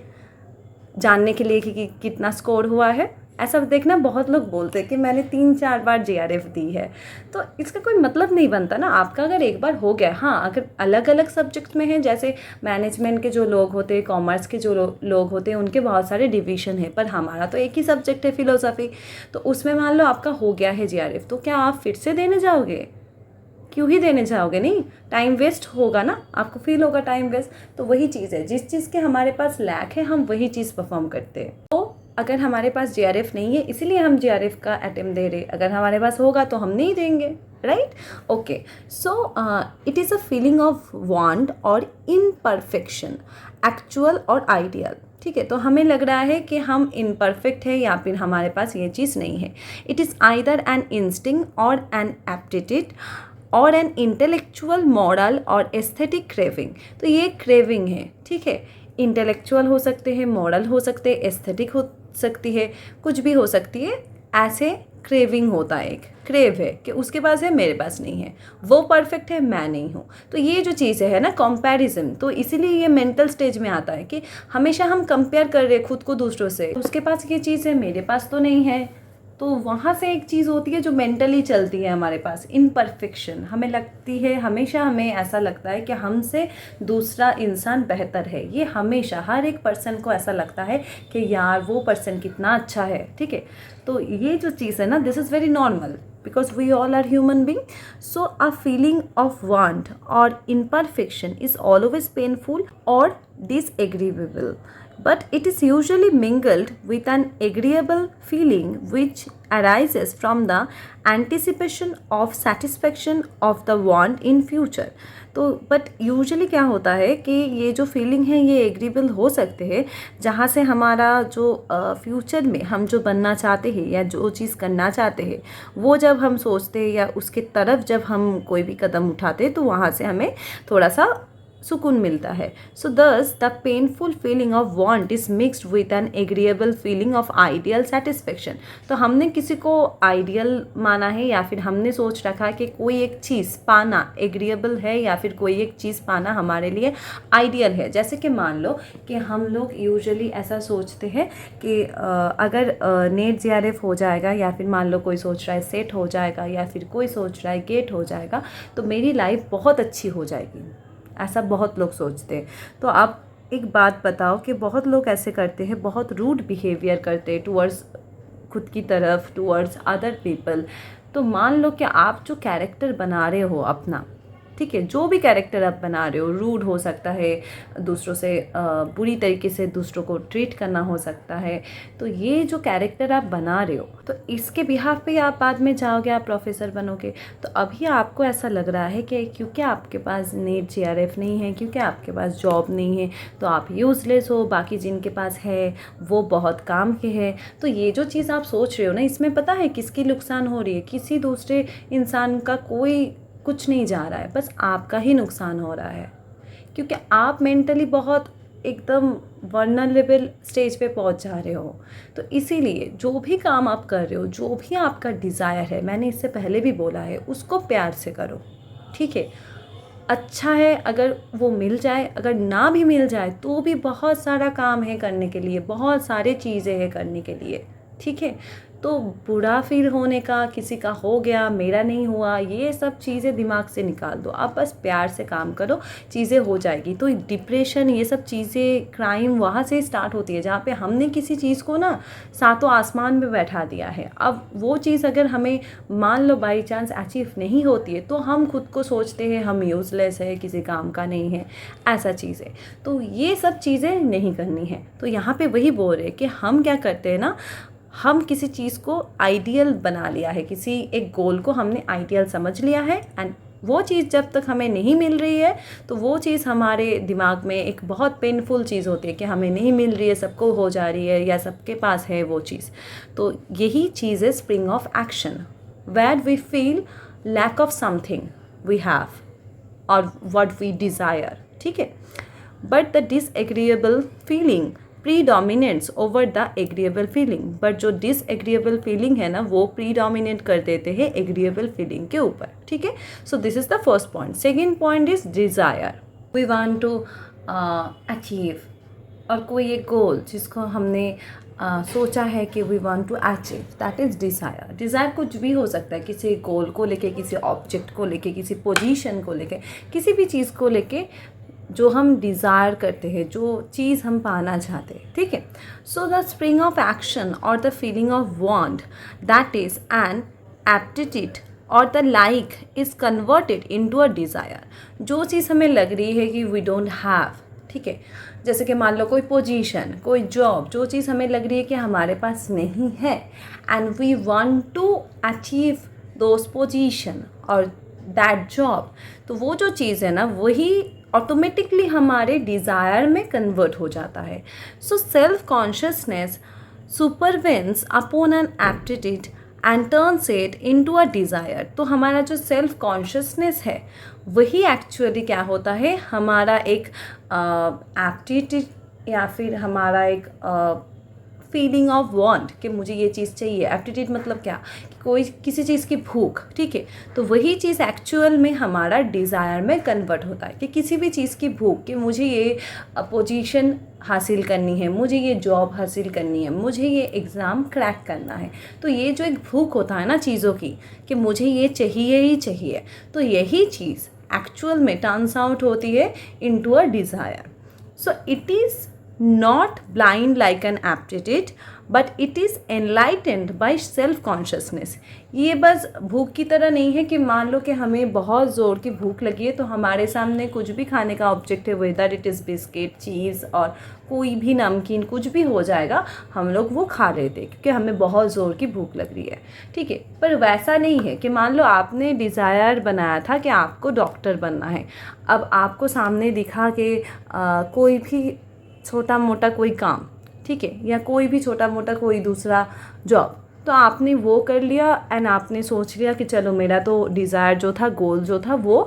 जानने के लिए कि कितना स्कोर हुआ है? ऐसा देखना बहुत लोग बोलते हैं कि मैंने 3-4 बार जीआरएफ दी है, तो इसका कोई मतलब नहीं बनता ना। आपका अगर एक बार हो गया, हाँ अगर अलग अलग सब्जेक्ट में है, जैसे मैनेजमेंट के जो लोग होते हैं, कॉमर्स के जो लोग होते हैं, उनके बहुत सारे डिवीज़न है, पर हमारा तो एक ही सब्जेक्ट है फिलोसफी। तो उसमें मान लो आपका हो गया है जीआरएफ, तो क्या आप फिर से देने जाओगे? क्यों ही देने जाओगे? नहीं, टाइम वेस्ट होगा ना, आपको फील होगा टाइम वेस्ट। तो वही चीज़ है, जिस चीज़ के हमारे पास लैक है हम वही चीज़ परफॉर्म करते हैं। तो अगर हमारे पास जीआरएफ नहीं है इसीलिए हम जीआरएफ का अटेम्प्ट दे रहे, अगर हमारे पास होगा तो हम नहीं देंगे, right. Okay, so it is a feeling of want और इनपरफेक्शन, एक्चुअल और आइडियल, ठीक है। तो हमें लग रहा है कि हम इनपरफेक्ट है या फिर हमारे पास ये चीज़ नहीं है। It is either an instinct और एन एप्टीट्यूड और एन इंटेलेक्चुअल, मॉरल और एस्थेटिक क्रेविंग। तो ये क्रेविंग है, ठीक है। इंटेलेक्चुअल हो सकते हैं, मॉरल हो सकते हैं, एस्थेटिक हो सकती है, कुछ भी हो सकती है। ऐसे क्रेविंग होता है, एक क्रेव है कि उसके पास है मेरे पास नहीं है, वो परफेक्ट है मैं नहीं हूँ। तो ये जो चीज़ें है ना कंपैरिजन, तो इसीलिए ये मेंटल स्टेज में आता है कि हमेशा हम कंपेयर कर रहे हैं खुद को दूसरों से। उसके पास ये चीज़ है मेरे पास तो नहीं है, तो वहाँ से एक चीज़ होती है जो मेंटली चलती है हमारे पास, इम्परफेक्शन। हमें लगती है, हमेशा हमें ऐसा लगता है कि हमसे दूसरा इंसान बेहतर है। ये हमेशा हर एक पर्सन को ऐसा लगता है कि यार वो पर्सन कितना अच्छा है, ठीक है। तो ये जो चीज़ है ना, this is very normal because we all are human being. So a feeling of want or imperfection is always painful or disagreeable, but it is usually mingled with an agreeable feeling which arises from the anticipation of satisfaction of the want in future. तो but usually क्या होता है कि ये जो feeling है ये agreeable हो सकते हैं जहाँ से हमारा जो फ्यूचर में हम जो बनना चाहते हैं या जो चीज़ करना चाहते हैं वो जब हम सोचते हैं या उसके तरफ जब हम कोई भी कदम उठाते हैं तो वहाँ से हमें थोड़ा सा सुकून मिलता है. So thus the painful feeling of want is mixed with an agreeable feeling of ideal satisfaction. तो हमने किसी को आइडियल माना है या फिर हमने सोच रखा है कि कोई एक चीज़ पाना एग्रीएबल है या फिर कोई एक चीज़ पाना हमारे लिए आइडियल है. जैसे कि मान लो कि हम लोग यूजुअली ऐसा सोचते हैं कि अगर नेट जीआरएफ हो जाएगा या फिर मान लो कोई सोच रहा है सेट हो जाएगा या फिर कोई सोच रहा है गेट हो जाएगा तो मेरी लाइफ बहुत अच्छी हो जाएगी. ऐसा बहुत लोग सोचते हैं. तो आप एक बात बताओ कि बहुत लोग ऐसे करते हैं, बहुत रूड बिहेवियर करते हैं टूवर्ड्स खुद की तरफ, टूवर्ड्स अदर पीपल. तो मान लो कि आप जो कैरेक्टर बना रहे हो अपना, ठीक है, जो भी कैरेक्टर आप बना रहे हो, रूड हो सकता है, दूसरों से बुरी तरीके से दूसरों को ट्रीट करना हो सकता है. तो ये जो कैरेक्टर आप बना रहे हो तो इसके बिहाफ पे आप बाद में जाओगे, आप प्रोफेसर बनोगे. तो अभी आपको ऐसा लग रहा है कि क्योंकि आपके पास नेट जीआरएफ नहीं है, क्योंकि आपके पास जॉब नहीं है तो आप यूज़लेस हो, बाकी जिनके पास है वो बहुत काम के हैं. तो ये जो चीज़ आप सोच रहे हो ना, इसमें पता है किसकी नुकसान हो रही है? किसी दूसरे इंसान का कोई कुछ नहीं जा रहा है, बस आपका ही नुकसान हो रहा है क्योंकि आप मेंटली बहुत एकदम वर्नरेबल स्टेज पे पहुंच जा रहे हो. तो इसीलिए जो भी काम आप कर रहे हो, जो भी आपका डिज़ायर है, मैंने इससे पहले भी बोला है, उसको प्यार से करो, ठीक है. अच्छा है अगर वो मिल जाए, अगर ना भी मिल जाए तो भी बहुत सारा काम है करने के लिए, बहुत सारे चीज़ें हैं करने के लिए, ठीक है. तो बुरा फील होने का, किसी का हो गया मेरा नहीं हुआ, ये सब चीज़ें दिमाग से निकाल दो. आप बस प्यार से काम करो, चीज़ें हो जाएगी. तो डिप्रेशन, ये सब चीज़ें, क्राइम वहाँ से स्टार्ट होती है जहाँ पे हमने किसी चीज़ को ना सातों आसमान में बैठा दिया है. अब वो चीज़ अगर हमें मान लो बाई चांस अचीव नहीं होती है तो हम खुद को सोचते हैं हम यूज़लेस है, किसी काम का नहीं है, ऐसा चीज़ें. तो ये सब चीज़ें नहीं करनी है. तो यहाँ पे वही बोल रहे कि हम क्या करते हैं ना, हम किसी चीज़ को आइडियल बना लिया है, किसी एक गोल को हमने आइडियल समझ लिया है एंड वो चीज़ जब तक हमें नहीं मिल रही है तो वो चीज़ हमारे दिमाग में एक बहुत पेनफुल चीज़ होती है कि हमें नहीं मिल रही है, सबको हो जा रही है या सबके पास है वो चीज़. तो यही चीज़ है spring of action, where we feel lack of something we have or what we desire, ठीक है. But the disagreeable feeling predominates over the agreeable feeling. But जो डिसएग्रीएबल फीलिंग है ना वो प्रीडोमिनेट कर देते हैं एग्रीएबल फीलिंग के ऊपर, ठीक है. So this is the first point. Second point is desire. We want to achieve, और कोई एक गोल जिसको हमने सोचा है कि we want to achieve, that is desire. Desire कुछ भी हो सकता है, किसी गोल को लेके, किसी ऑब्जेक्ट को लेके, किसी पोजीशन को लेके, किसी भी चीज़ को लेके जो हम डिज़ायर करते हैं, जो चीज़ हम पाना चाहते हैं, ठीक है. So the spring of action or the feeling of want, that is an aptitude or the like is converted into a desire. जो चीज़ हमें लग रही है कि वी डोंट हैव, ठीक है, जैसे कि मान लो कोई पोजीशन, कोई जॉब, जो चीज़ हमें लग रही है कि हमारे पास नहीं है and we want to achieve those position और दैट जॉब. तो वो जो चीज़ है ना वही ऑटोमेटिकली हमारे डिज़ायर में कन्वर्ट हो जाता है. So self consciousness supervenes upon an aptitude and turns it into a desire. तो हमारा जो सेल्फ कॉन्शियसनेस है वही एक्चुअली क्या होता है, हमारा एक एप्टीट्यूड या फिर हमारा एक फीलिंग ऑफ वांट कि मुझे ये चीज़ चाहिए। एप्टीट्यूड मतलब क्या, कि कोई किसी चीज़ की भूख, ठीक है। तो वही चीज़ एक्चुअल में हमारा डिज़ायर में कन्वर्ट होता है कि किसी भी चीज़ की भूख, कि मुझे ये पोजीशन हासिल करनी है, मुझे ये जॉब हासिल करनी है, मुझे ये एग्ज़ाम क्रैक करना है। तो ये जो एक भूख होता है ना चीज़ों की, कि मुझे ये चाहिए ही चाहिए, तो यही चीज़ एक्चुअल में टर्न्स आउट होती है into a desire. So it is not blind like an aptitude but it is enlightened by self consciousness। ये बस भूख की तरह नहीं है कि मान लो कि हमें बहुत ज़ोर की भूख लगी है तो हमारे सामने कुछ भी खाने का ऑब्जेक्ट है, वेदर इट इज़ बिस्किट, चीज़ और कोई भी नमकीन, कुछ भी हो जाएगा, हम लोग वो खा रहे थे क्योंकि हमें बहुत ज़ोर की भूख लग रही है, ठीक है। पर वैसा नहीं है कि मान लो आपने डिज़ायर बनाया था कि आपको डॉक्टर बनना है, अब आपको सामने दिखा कि कोई भी छोटा मोटा कोई काम, ठीक है, या कोई भी छोटा मोटा कोई दूसरा जॉब, तो आपने वो कर लिया एंड आपने सोच लिया कि चलो मेरा तो डिज़ायर जो था, गोल जो था वो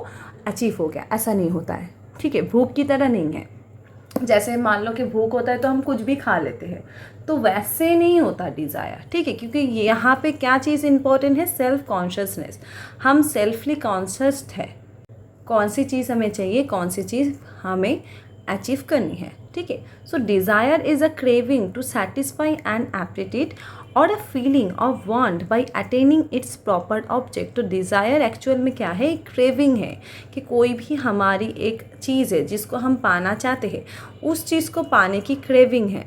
अचीव हो गया। ऐसा नहीं होता है, ठीक है। भूख की तरह नहीं है, जैसे मान लो कि भूख होता है तो हम कुछ भी खा लेते हैं, तो वैसे नहीं होता डिज़ायर, ठीक है। क्योंकि यहाँ पे क्या चीज़ इंपॉर्टेंट है, सेल्फ कॉन्शियसनेस। हम सेल्फली कॉन्शियस है कौन सी चीज़ हमें चाहिए, कौन सी चीज़ हमें अचीव करनी है, ठीक है। So desire is a craving to satisfy an aptitude or a feeling of want by attaining its proper object. तो डिज़ायर एक्चुअल में क्या है, एक क्रेविंग है कि कोई भी हमारी एक चीज़ है जिसको हम पाना चाहते हैं, उस चीज़ को पाने की क्रेविंग है।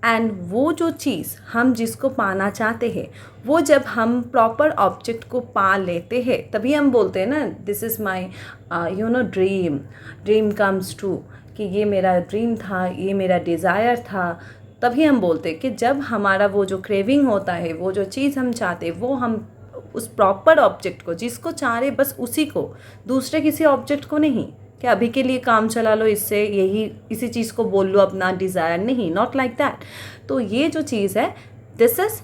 एंड वो जो चीज़ हम जिसको पाना चाहते हैं, वो जब हम प्रॉपर ऑब्जेक्ट को पा लेते हैं तभी हम बोलते हैं ना, this is my dream comes true, कि ये मेरा ड्रीम था, ये मेरा डिज़ायर था। तभी हम बोलते हैं कि जब हमारा वो जो क्रेविंग होता है, वो जो चीज़ हम चाहते हैं, वो हम उस प्रॉपर ऑब्जेक्ट को, जिसको चाह रहे बस उसी को, दूसरे किसी ऑब्जेक्ट को नहीं कि अभी के लिए काम चला लो इससे, यही इसी चीज़ को बोल लो अपना डिज़ायर, नहीं, नॉट लाइक दैट। तो ये जो चीज़ है, this is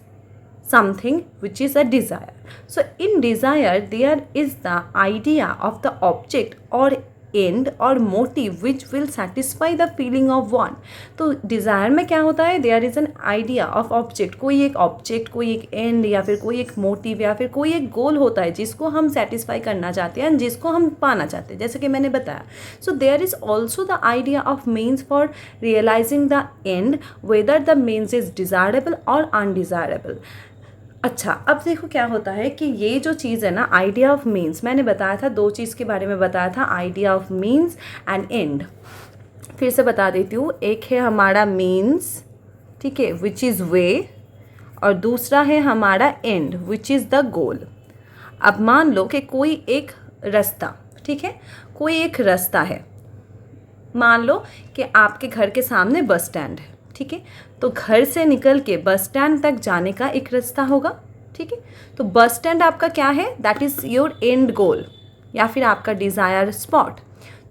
something which is a desire. So in desire there is the idea of the object or end or motive which will satisfy the feeling of want. तो desire में क्या होता है, there is an idea of object, कोई एक object, कोई एक end या फिर कोई एक motive या फिर कोई एक goal होता है जिसको हम satisfy करना चाहते हैं, जिसको हम पाना चाहते हैं, जैसे कि मैंने बताया। So there is also the idea of means for realizing the end, whether the means is desirable or undesirable। अच्छा, अब देखो क्या होता है कि ये जो चीज़ है ना, आइडिया ऑफ मीन्स, मैंने बताया था दो चीज़ के बारे में बताया था, idea of means and and. फिर से बता देती हूँ, एक है हमारा मीन्स, ठीक है, विच इज़ वे, और दूसरा है हमारा and which is the goal. अब मान लो कि कोई एक रास्ता, ठीक है, कोई एक रास्ता है, मान लो कि आपके घर के सामने बस स्टैंड है, ठीक है, तो घर से निकल के बस स्टैंड तक जाने का एक रास्ता होगा, ठीक है। तो बस स्टैंड आपका क्या है, दैट इज़ योर एंड गोल या फिर आपका डिज़ायर स्पॉट।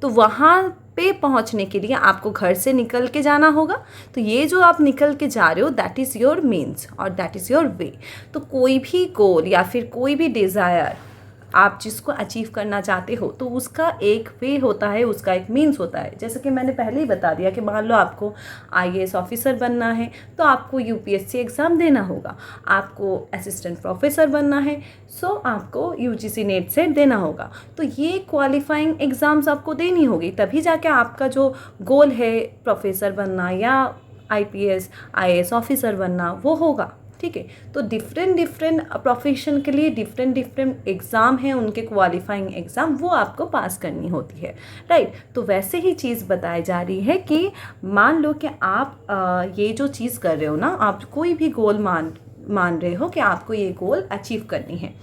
तो वहाँ पे पहुँचने के लिए आपको घर से निकल के जाना होगा। तो ये जो आप निकल के जा रहे हो, दैट इज़ योर मीन्स और दैट इज़ योर वे। तो कोई भी गोल या फिर कोई भी डिज़ायर आप जिसको अचीव करना चाहते हो, तो उसका एक वे होता है, उसका एक मीन्स होता है। जैसे कि मैंने पहले ही बता दिया कि मान लो आपको IAS ऑफिसर बनना है तो आपको UPSC एग्ज़ाम देना होगा, आपको असिस्टेंट प्रोफेसर बनना है सो आपको UGC नेट सेट देना होगा। तो ये क्वालिफाइंग एग्ज़ाम्स आपको देनी होगी, तभी जाके आपका जो गोल है प्रोफेसर बनना या IPS IAS ऑफिसर बनना वो होगा, ठीक है। तो डिफरेंट प्रोफेशन के लिए डिफरेंट एग्ज़ाम हैं, उनके क्वालिफाइंग एग्ज़ाम, वो आपको पास करनी होती है, राइट। तो वैसे ही चीज़ बताई जा रही है कि मान लो कि आप ये जो चीज़ कर रहे हो ना, आप कोई भी गोल मान रहे हो कि आपको ये गोल अचीव करनी है,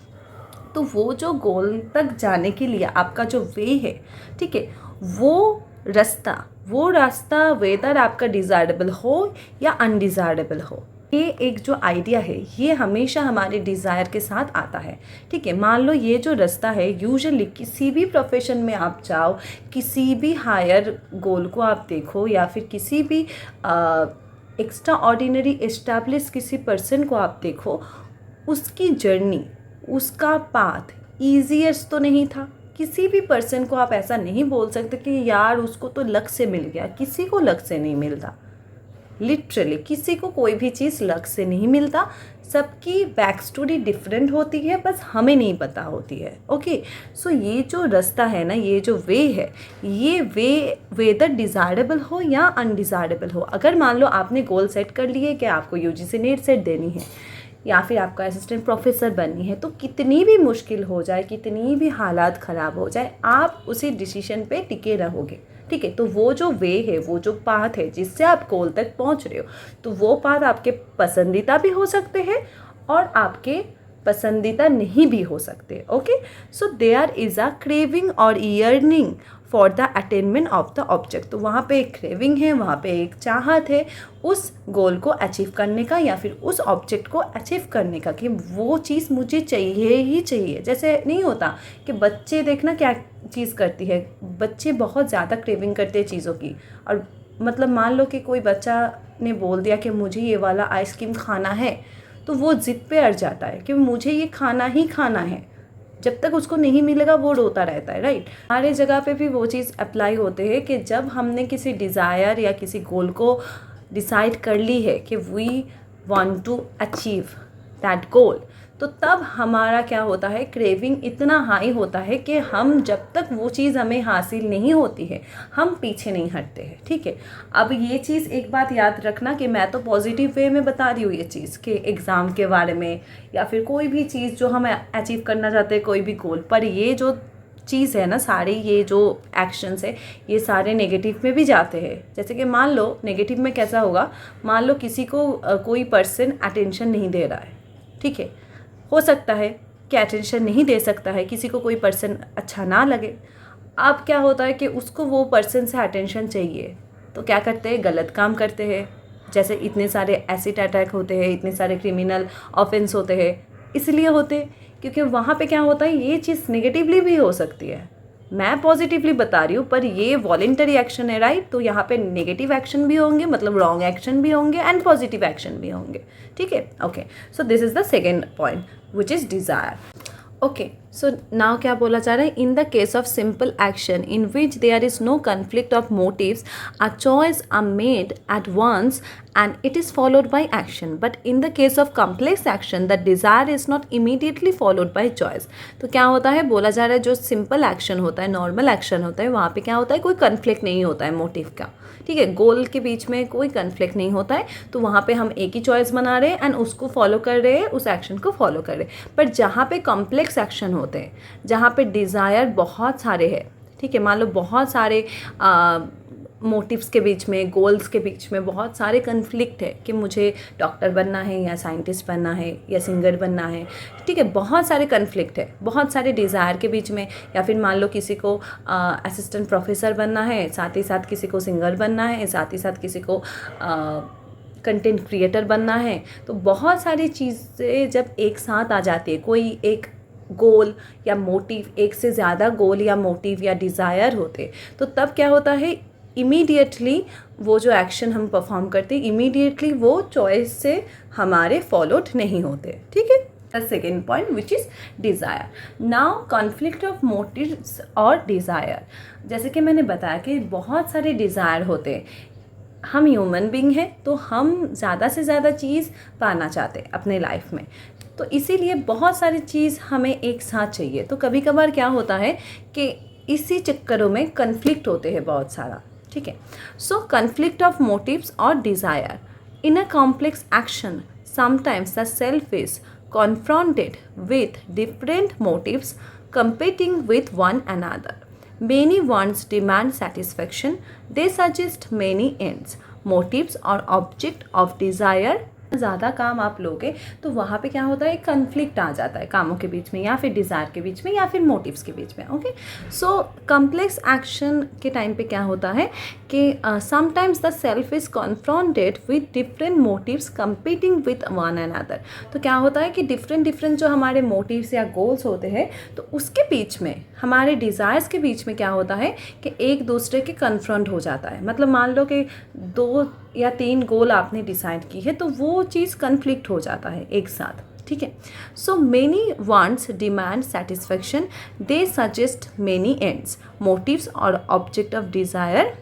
तो वो जो गोल तक जाने के लिए आपका जो वे है, ठीक है, वो रास्ता वेदर आपका डिज़ायरेबल हो या अनडिज़ायरेबल हो, ये एक जो आइडिया है ये हमेशा हमारे डिज़ायर के साथ आता है, ठीक है। मान लो ये जो रास्ता है, यूजुअली किसी भी प्रोफेशन में आप जाओ, किसी भी हायर गोल को आप देखो या फिर किसी भी एक्स्ट्रा ऑर्डिनरी एस्टैब्लिश किसी पर्सन को आप देखो, उसकी जर्नी, उसका पाथ ईजीएस्ट तो नहीं था। किसी भी पर्सन को आप ऐसा नहीं बोल सकते कि यार उसको तो लक से मिल गया, किसी को लक से नहीं मिलता, लिटरली किसी को कोई भी चीज़ लक से नहीं मिलता, सबकी बैक स्टोरी डिफरेंट होती है, बस हमें नहीं पता होती है। ओके, सो ये जो रास्ता है ना, ये जो वे है, ये वे वेदर डिज़ायरेबल हो या अनडिज़ायरेबल हो, अगर मान लो आपने गोल सेट कर लिए कि आपको यूजीसी नेट सेट देनी है या फिर आपका असिस्टेंट प्रोफेसर बननी है, तो कितनी भी मुश्किल हो जाए, कितनी भी हालात ख़राब हो जाए, आप उसी डिसीजन पे टिके रहोगे। ठीक है, तो वो जो वे है, वो जो पाथ है जिससे आप गोल तक पहुंच रहे हो, तो वो पाथ आपके पसंदीदा भी हो सकते हैं और आपके पसंदीदा नहीं भी हो सकते। Okay, so there is a craving or yearning for the attainment of the object. तो वहाँ पे एक क्रेविंग है, वहाँ पे एक चाहत है उस गोल को अचीव करने का या फिर उस ऑब्जेक्ट को अचीव करने का, कि वो चीज़ मुझे चाहिए ही चाहिए। जैसे नहीं होता कि बच्चे देखना क्या चीज़ करती है, बच्चे बहुत ज़्यादा क्रेविंग करते हैं चीज़ों की, और मतलब मान लो कि कोई बच्चा ने बोल दिया कि मुझे ये वाला आइसक्रीम खाना है, तो वो ज़िद पे अड़ जाता है कि मुझे ये खाना ही खाना है, जब तक उसको नहीं मिलेगा वो रोता रहता है। राइट, हमारे जगह पे भी वो चीज़ अप्लाई होते हैं कि जब हमने किसी डिज़ायर या किसी गोल को डिसाइड कर ली है कि we want to achieve that goal, तो तब हमारा क्या होता है, क्रेविंग इतना हाई होता है कि हम जब तक वो चीज़ हमें हासिल नहीं होती है, हम पीछे नहीं हटते हैं। ठीक है, अब ये चीज़ एक बात याद रखना कि मैं तो पॉजिटिव वे में बता रही हूँ ये चीज़ कि एग्ज़ाम के बारे में या फिर कोई भी चीज़ जो हम अचीव करना चाहते हैं, कोई भी गोल, पर ये जो चीज़ है ना, सारे ये जो एक्शंस है, ये सारे नेगेटिव में भी जाते हैं। जैसे कि मान लो नेगेटिव में कैसा होगा, मान लो किसी को कोई पर्सन अटेंशन नहीं दे रहा है। ठीक है, हो सकता है कि अटेंशन नहीं दे सकता है, किसी को कोई पर्सन अच्छा ना लगे। अब क्या होता है कि उसको वो पर्सन से अटेंशन चाहिए, तो क्या करते हैं, गलत काम करते हैं। जैसे इतने सारे एसिड अटैक होते हैं, इतने सारे क्रिमिनल ऑफेंस होते हैं, इसलिए होते क्योंकि वहाँ पे क्या होता है, ये चीज़ नेगेटिवली भी हो सकती है। मैं पॉजिटिवली बता रही हूँ, पर ये वॉलेंटरी एक्शन है। राइट, तो यहाँ पे नेगेटिव एक्शन भी होंगे, मतलब रॉन्ग एक्शन भी होंगे एंड पॉजिटिव एक्शन भी होंगे। ठीक है, okay, so this is the second point which is desire. Okay, so now क्या बोला जा रहा है, in the case of simple action in which there is no conflict of motives, a choice are made at once and it is followed by action, but in the case of complex action the desire is not immediately followed by choice। तो क्या होता है, बोला जा रहा है जो simple action होता है, नॉर्मल एक्शन होता है, वहाँ पे क्या होता है, कोई कन्फ्लिक्ट नहीं होता है मोटिव का। ठीक है, गोल के बीच में कोई कन्फ्लिक्ट नहीं होता है, तो वहाँ पे हम एक ही चॉइस बना रहे हैं एंड उसको फॉलो कर रहे हैं, उस एक्शन को फॉलो कर रहे हैं। पर जहाँ पे कॉम्प्लेक्स एक्शन होते हैं, जहाँ पे डिज़ायर बहुत सारे हैं, ठीक है, मान लो बहुत सारे मोटिव्स के बीच में, गोल्स के बीच में बहुत सारे कन्फ्लिक्ट है कि मुझे डॉक्टर बनना है या साइंटिस्ट बनना है या सिंगर बनना है। ठीक है, बहुत सारे कन्फ्लिक्ट है, बहुत सारे डिज़ायर के बीच में, या फिर मान लो किसी को असिस्टेंट प्रोफेसर बनना है, साथ ही साथ किसी को सिंगर बनना है, साथ ही साथ किसी को कंटेंट क्रिएटर बनना है। तो बहुत सारी चीज़ें जब एक साथ आ जाती है, कोई एक गोल या मोटिव, एक से ज़्यादा गोल या मोटिव या डिज़ायर होते, तो तब क्या होता है, इमीडिएटली वो जो एक्शन हम परफॉर्म करते हैं, इमीडिएटली वो चॉइस से हमारे फॉलोड नहीं होते। ठीक है, the second point which is desire. Now conflict of motives और डिज़ायर, जैसे कि मैंने बताया कि बहुत सारे डिज़ायर होते हैं। हम ह्यूमन बीइंग हैं, तो हम ज़्यादा से ज़्यादा चीज़ पाना चाहते हैं अपने लाइफ में, तो इसीलिए बहुत सारी चीज़ हमें एक साथ चाहिए। तो कभी कभार क्या होता है कि इसी चक्करों में कन्फ्लिक्ट होते हैं बहुत सारा। ठीक है, सो कन्फ्लिक्ट ऑफ मोटिव्स और desire in a complex action, sometimes the self is confronted with different motives competing with one another. Many wants demand satisfaction. They suggest many ends. Motives or object of desire ज़्यादा काम आप लोगे तो वहाँ पे क्या होता है, एक कन्फ्लिक्ट आ जाता है कामों के बीच में, या फिर डिज़ायर के बीच में, या फिर मोटिव्स के बीच में। ओके, सो कॉम्प्लेक्स एक्शन के टाइम पे क्या होता है कि sometimes the self is confronted with different motives competing with one another. तो क्या होता है कि डिफरेंट जो हमारे मोटिव्स या गोल्स होते हैं, तो उसके बीच में, हमारे डिज़ायर्स के बीच में क्या होता है कि एक दूसरे के कन्फ्रंट हो जाता है। मतलब मान लो कि 2 या 3 गोल आपने डिसाइड की है, तो वो चीज़ कन्फ्लिक्ट हो जाता है एक साथ। ठीक है, so many wants demand satisfaction, they suggest many ends, motives or object of desire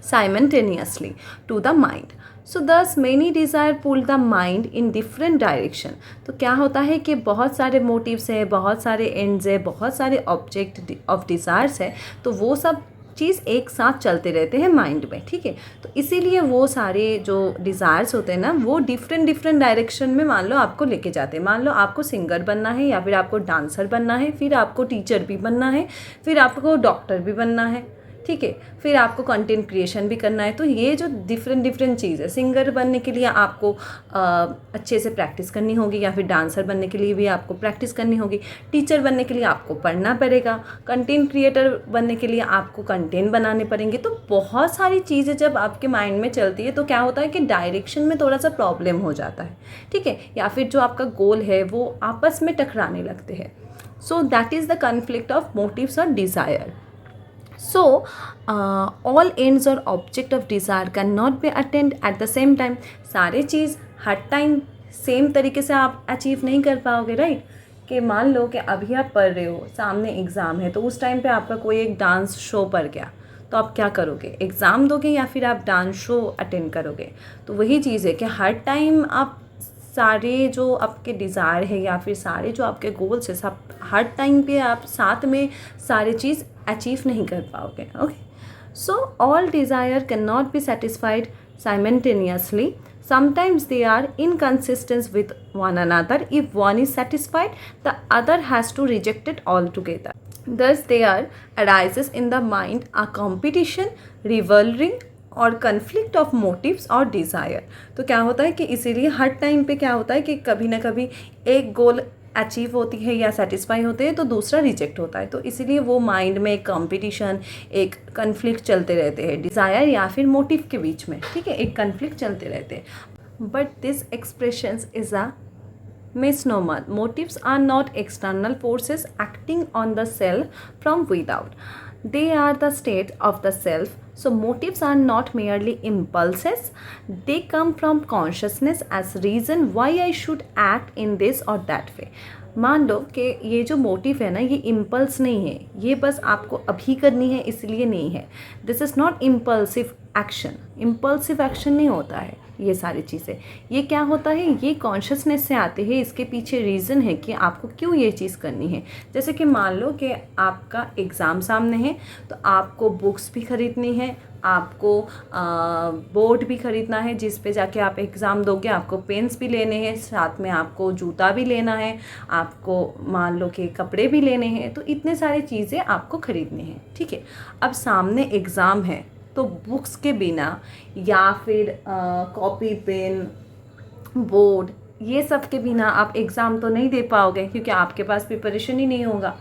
simultaneously to the mind. So thus many desire pull the mind in different direction. तो क्या होता है कि बहुत सारे मोटिव्स हैं, बहुत सारे एंड्स है, बहुत सारे ऑब्जेक्ट ऑफ डिज़ायर्स है, तो वो सब चीज़ एक साथ चलते रहते हैं माइंड में, ठीक है। तो इसीलिए वो सारे जो डिज़ायर्स होते हैं ना, वो डिफरेंट डिफरेंट डायरेक्शन में मान लो आपको लेके जाते हैं। मान लो आपको सिंगर बनना है, या फिर आपको डांसर बनना है, फिर आपको टीचर भी बनना है, फिर आपको डॉक्टर भी बनना है, ठीक है, फिर आपको कंटेंट क्रिएशन भी करना है। तो ये जो डिफरेंट डिफरेंट चीज़ है, सिंगर बनने के लिए आपको अच्छे से प्रैक्टिस करनी होगी, या फिर डांसर बनने के लिए भी आपको प्रैक्टिस करनी होगी, टीचर बनने के लिए आपको पढ़ना पड़ेगा, कंटेंट क्रिएटर बनने के लिए आपको कंटेंट बनाने पड़ेंगे। तो बहुत सारी चीज़ें जब आपके माइंड में चलती है तो क्या होता है कि डायरेक्शन में थोड़ा सा प्रॉब्लम हो जाता है, ठीक है, या फिर जो आपका गोल है वो आपस में टकराने लगते हैं। So that is the conflict of motives और desire. So, all ends or object of desire cannot be attained at the same time। सारे चीज़ हर टाइम सेम तरीके से आप अचीव नहीं कर पाओगे, राइट। कि मान लो कि अभी आप पढ़ रहे हो, सामने एग्ज़ाम है, तो उस टाइम पे आपका कोई एक डांस शो पड़ गया, तो आप क्या करोगे, एग्ज़ाम दोगे या फिर आप डांस शो अटेंड करोगे। तो वही चीज़ है कि हर टाइम आप सारे जो आपके डिज़ायर है या फिर सारे जो आपके गोल्स है, सब हर टाइम पे आप साथ में सारे चीज़ अचीव नहीं कर पाओगे, okay. So all desire can not be satisfied simultaneously. Sometimes they are inconsistent with one another. If one is satisfied, the other has to reject it altogether. Thus, there arises in the mind a competition, rivalry और conflict of motives और desire. तो क्या होता है कि इसीलिए हर time पे क्या होता है कि कभी ना कभी एक गोल अचीव होती है या सेटिस्फाई होते हैं तो दूसरा रिजेक्ट होता है। तो इसीलिए वो माइंड में एक कॉम्पिटिशन, एक कन्फ्लिक्ट चलते रहते हैं डिज़ायर या फिर मोटिव के बीच में, ठीक है, एक कन्फ्लिक्ट चलते रहते हैं। But this expressions is a misnomer. Motives are not external forces acting on the self from without. They are the state of the self. So motives are not merely impulses. They come from consciousness as reason why I should act in this or that way. मान लो कि ये जो motive है ना, ये impulse नहीं है, ये बस आपको अभी करनी है इसलिए नहीं है। This is not impulsive action. Impulsive action नहीं होता है ये सारी चीज़ें। ये क्या होता है, ये कॉन्शियसनेस से आते हैं, इसके पीछे रीज़न है कि आपको क्यों ये चीज़ करनी है। जैसे कि मान लो कि आपका एग्ज़ाम सामने है, तो आपको बुक्स भी ख़रीदनी है, आपको बोर्ड भी ख़रीदना है जिस पे जाके आप एग्ज़ाम दोगे, आपको पेन्स भी लेने हैं, साथ में आपको जूता भी लेना है, आपको मान लो कि कपड़े भी लेने हैं। तो इतने सारी चीज़ें आपको ख़रीदनी हैं, ठीक है। अब सामने एग्ज़ाम है, तो बुक्स के बिना या फिर कॉपी, पेन, बोर्ड, ये सब के बिना आप एग्ज़ाम तो नहीं दे पाओगे, क्योंकि आपके पास प्रिपरेशन ही नहीं होगा।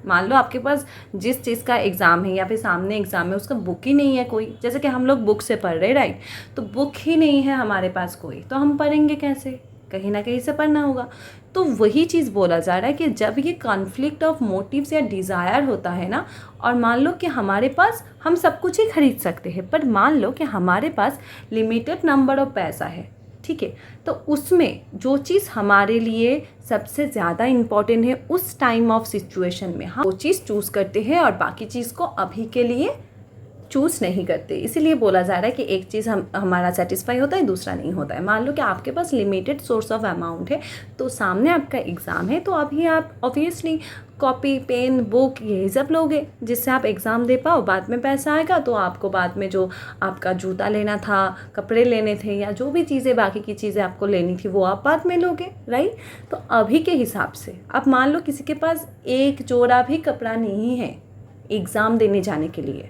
मान लो आपके पास जिस चीज़ का एग्ज़ाम है या फिर सामने एग्ज़ाम है, उसका बुक ही नहीं है कोई। जैसे कि हम लोग बुक से पढ़ रहे, राइट, तो बुक ही नहीं है हमारे पास कोई, तो हम पढ़ेंगे कैसे, कहीं ना कहीं से पढ़ना होगा। तो वही चीज़ बोला जा रहा है कि जब ये कॉन्फ्लिक्ट ऑफ मोटिव्स या डिज़ायर होता है ना, और मान लो कि हमारे पास हम सब कुछ ही खरीद सकते हैं, पर मान लो कि हमारे पास लिमिटेड नंबर ऑफ पैसा है, ठीक है, तो उसमें जो चीज़ हमारे लिए सबसे ज़्यादा इम्पॉर्टेंट है उस टाइम ऑफ सिचुएशन में हम वो चीज़ चूज़ करते हैं और बाकी चीज़ को अभी के लिए चूज़ नहीं करते। इसीलिए बोला जा रहा है कि एक चीज़ हमारा सेटिस्फाई होता है, दूसरा नहीं होता है। मान लो कि आपके पास लिमिटेड सोर्स ऑफ अमाउंट है, तो सामने आपका एग्ज़ाम है, तो अभी आप ऑब्वियसली कॉपी, पेन, बुक यही सब लोगे जिससे आप एग्ज़ाम दे पाओ। बाद में पैसा आएगा तो आपको बाद में जो आपका जूता लेना था, कपड़े लेने थे, या जो भी चीज़ें बाकी की चीज़ें आपको लेनी थी वो आप बाद में लोगे, राइट। तो अभी के हिसाब से अब मान लो किसी के पास एक जोड़ा भी कपड़ा नहीं है एग्ज़ाम देने जाने के लिए,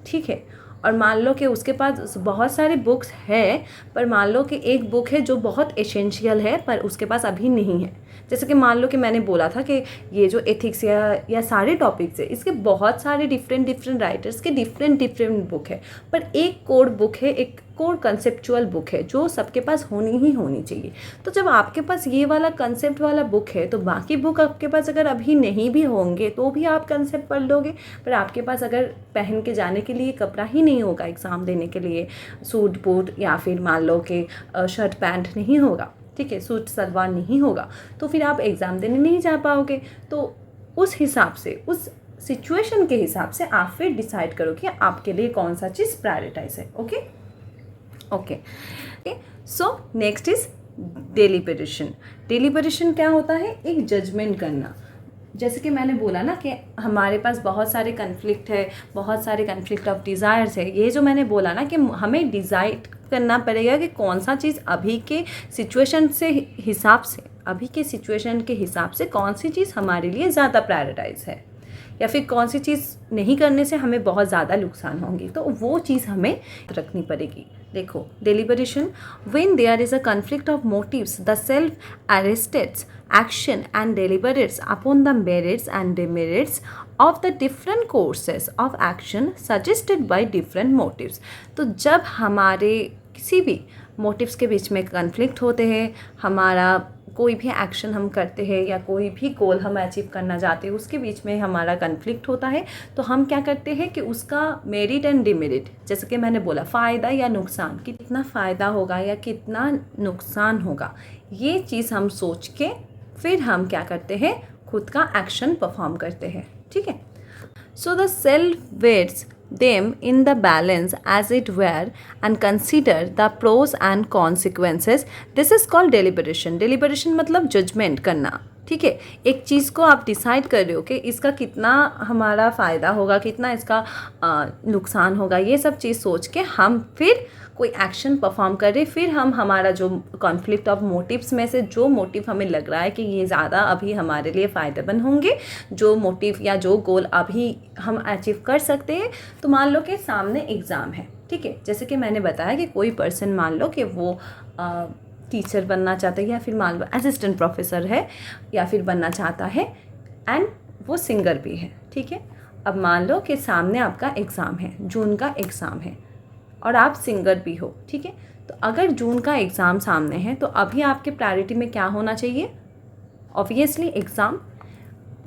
ठीक है, और मान लो कि उसके पास बहुत सारे बुक्स है, पर मान लो कि एक बुक है जो बहुत एसेंशियल है पर उसके पास अभी नहीं है। जैसे कि मान लो कि मैंने बोला था कि ये जो एथिक्स या सारे टॉपिक्स है, इसके बहुत सारे डिफरेंट राइटर्स के डिफरेंट बुक है, पर एक कोर बुक है, एक कोर कंसेप्चुअल बुक है जो सबके पास होनी ही होनी चाहिए। तो जब आपके पास ये वाला कंसेप्ट वाला बुक है, तो बाकी बुक आपके पास अगर अभी नहीं भी होंगे तो भी आप कंसेप्ट पढ़ लोगे, पर आपके पास अगर पहन के जाने के लिए कपड़ा ही नहीं होगा, एग्ज़ाम देने के लिए सूट बूट या फिर मान लो कि शर्ट पैंट नहीं होगा, ठीक है, सूट सलवार नहीं होगा, तो फिर आप एग्ज़ाम देने नहीं जा पाओगे। तो उस हिसाब से, उस सिचुएशन के हिसाब से आप फिर डिसाइड करो कि आपके लिए कौन सा चीज़ प्रायोरिटाइज है, okay. Okay, so next is deliberation. Deliberation क्या होता है? एक जजमेंट करना। जैसे कि मैंने बोला ना कि हमारे पास बहुत सारे कन्फ्लिक्ट है, बहुत सारे कन्फ्लिक्ट ऑफ डिज़ायर्स है। ये जो मैंने बोला ना कि हमें डिसाइड करना पड़ेगा कि कौन सा चीज़ अभी के सिचुएशन से हिसाब से, अभी के सिचुएशन के हिसाब से कौन सी चीज़ हमारे लिए ज़्यादा प्रायोरिटाइज है, या फिर कौन सी चीज़ नहीं करने से हमें बहुत ज़्यादा नुकसान होंगी, तो वो चीज़ हमें रखनी पड़ेगी। देखो, deliberation, when there is a conflict of motives the self arrests action and deliberates upon the merits and demerits of the different courses of action suggested by different motives। तो जब हमारे किसी भी मोटिव्स के बीच में कन्फ्लिक्ट होते हैं, हमारा कोई भी एक्शन हम करते हैं या कोई भी गोल हम अचीव करना चाहते हैं, उसके बीच में हमारा कन्फ्लिक्ट होता है, तो हम क्या करते हैं कि उसका मेरिट एंड डिमेरिट, जैसे कि मैंने बोला फ़ायदा या नुकसान, कितना फ़ायदा होगा या कितना नुकसान होगा, ये चीज़ हम सोच के फिर हम क्या करते हैं, खुद का एक्शन परफॉर्म करते हैं। ठीक है, so the self weights them in the balance as it were and consider the pros and consequences। this is called deliberation। deliberation मतलब जजमेंट करना। ठीक है, एक चीज़ को आप डिसाइड कर रहे हो कि इसका कितना हमारा फ़ायदा होगा, कितना इसका नुकसान होगा, ये सब चीज़ सोच के हम फिर कोई एक्शन परफॉर्म कर रहे, फिर हम हमारा जो कॉन्फ्लिक्ट ऑफ मोटिव्स में से जो मोटिव हमें लग रहा है कि ये ज़्यादा अभी हमारे लिए फ़ायदेमंद होंगे, जो मोटिव या जो गोल अभी हम अचीव कर सकते हैं। तो मान लो कि सामने एग्ज़ाम है, ठीक है, जैसे कि मैंने बताया कि कोई पर्सन मान लो कि वो टीचर बनना चाहता है, या फिर मान लो असिस्टेंट प्रोफेसर है, या फिर बनना चाहता है, एंड वो सिंगर भी है। ठीक है, अब मान लो कि सामने आपका एग्ज़ाम है, जून का एग्ज़ाम है, और आप सिंगर भी हो। ठीक है, तो अगर जून का एग्ज़ाम सामने है तो अभी आपके प्रायोरिटी में क्या होना चाहिए? Obviously exam.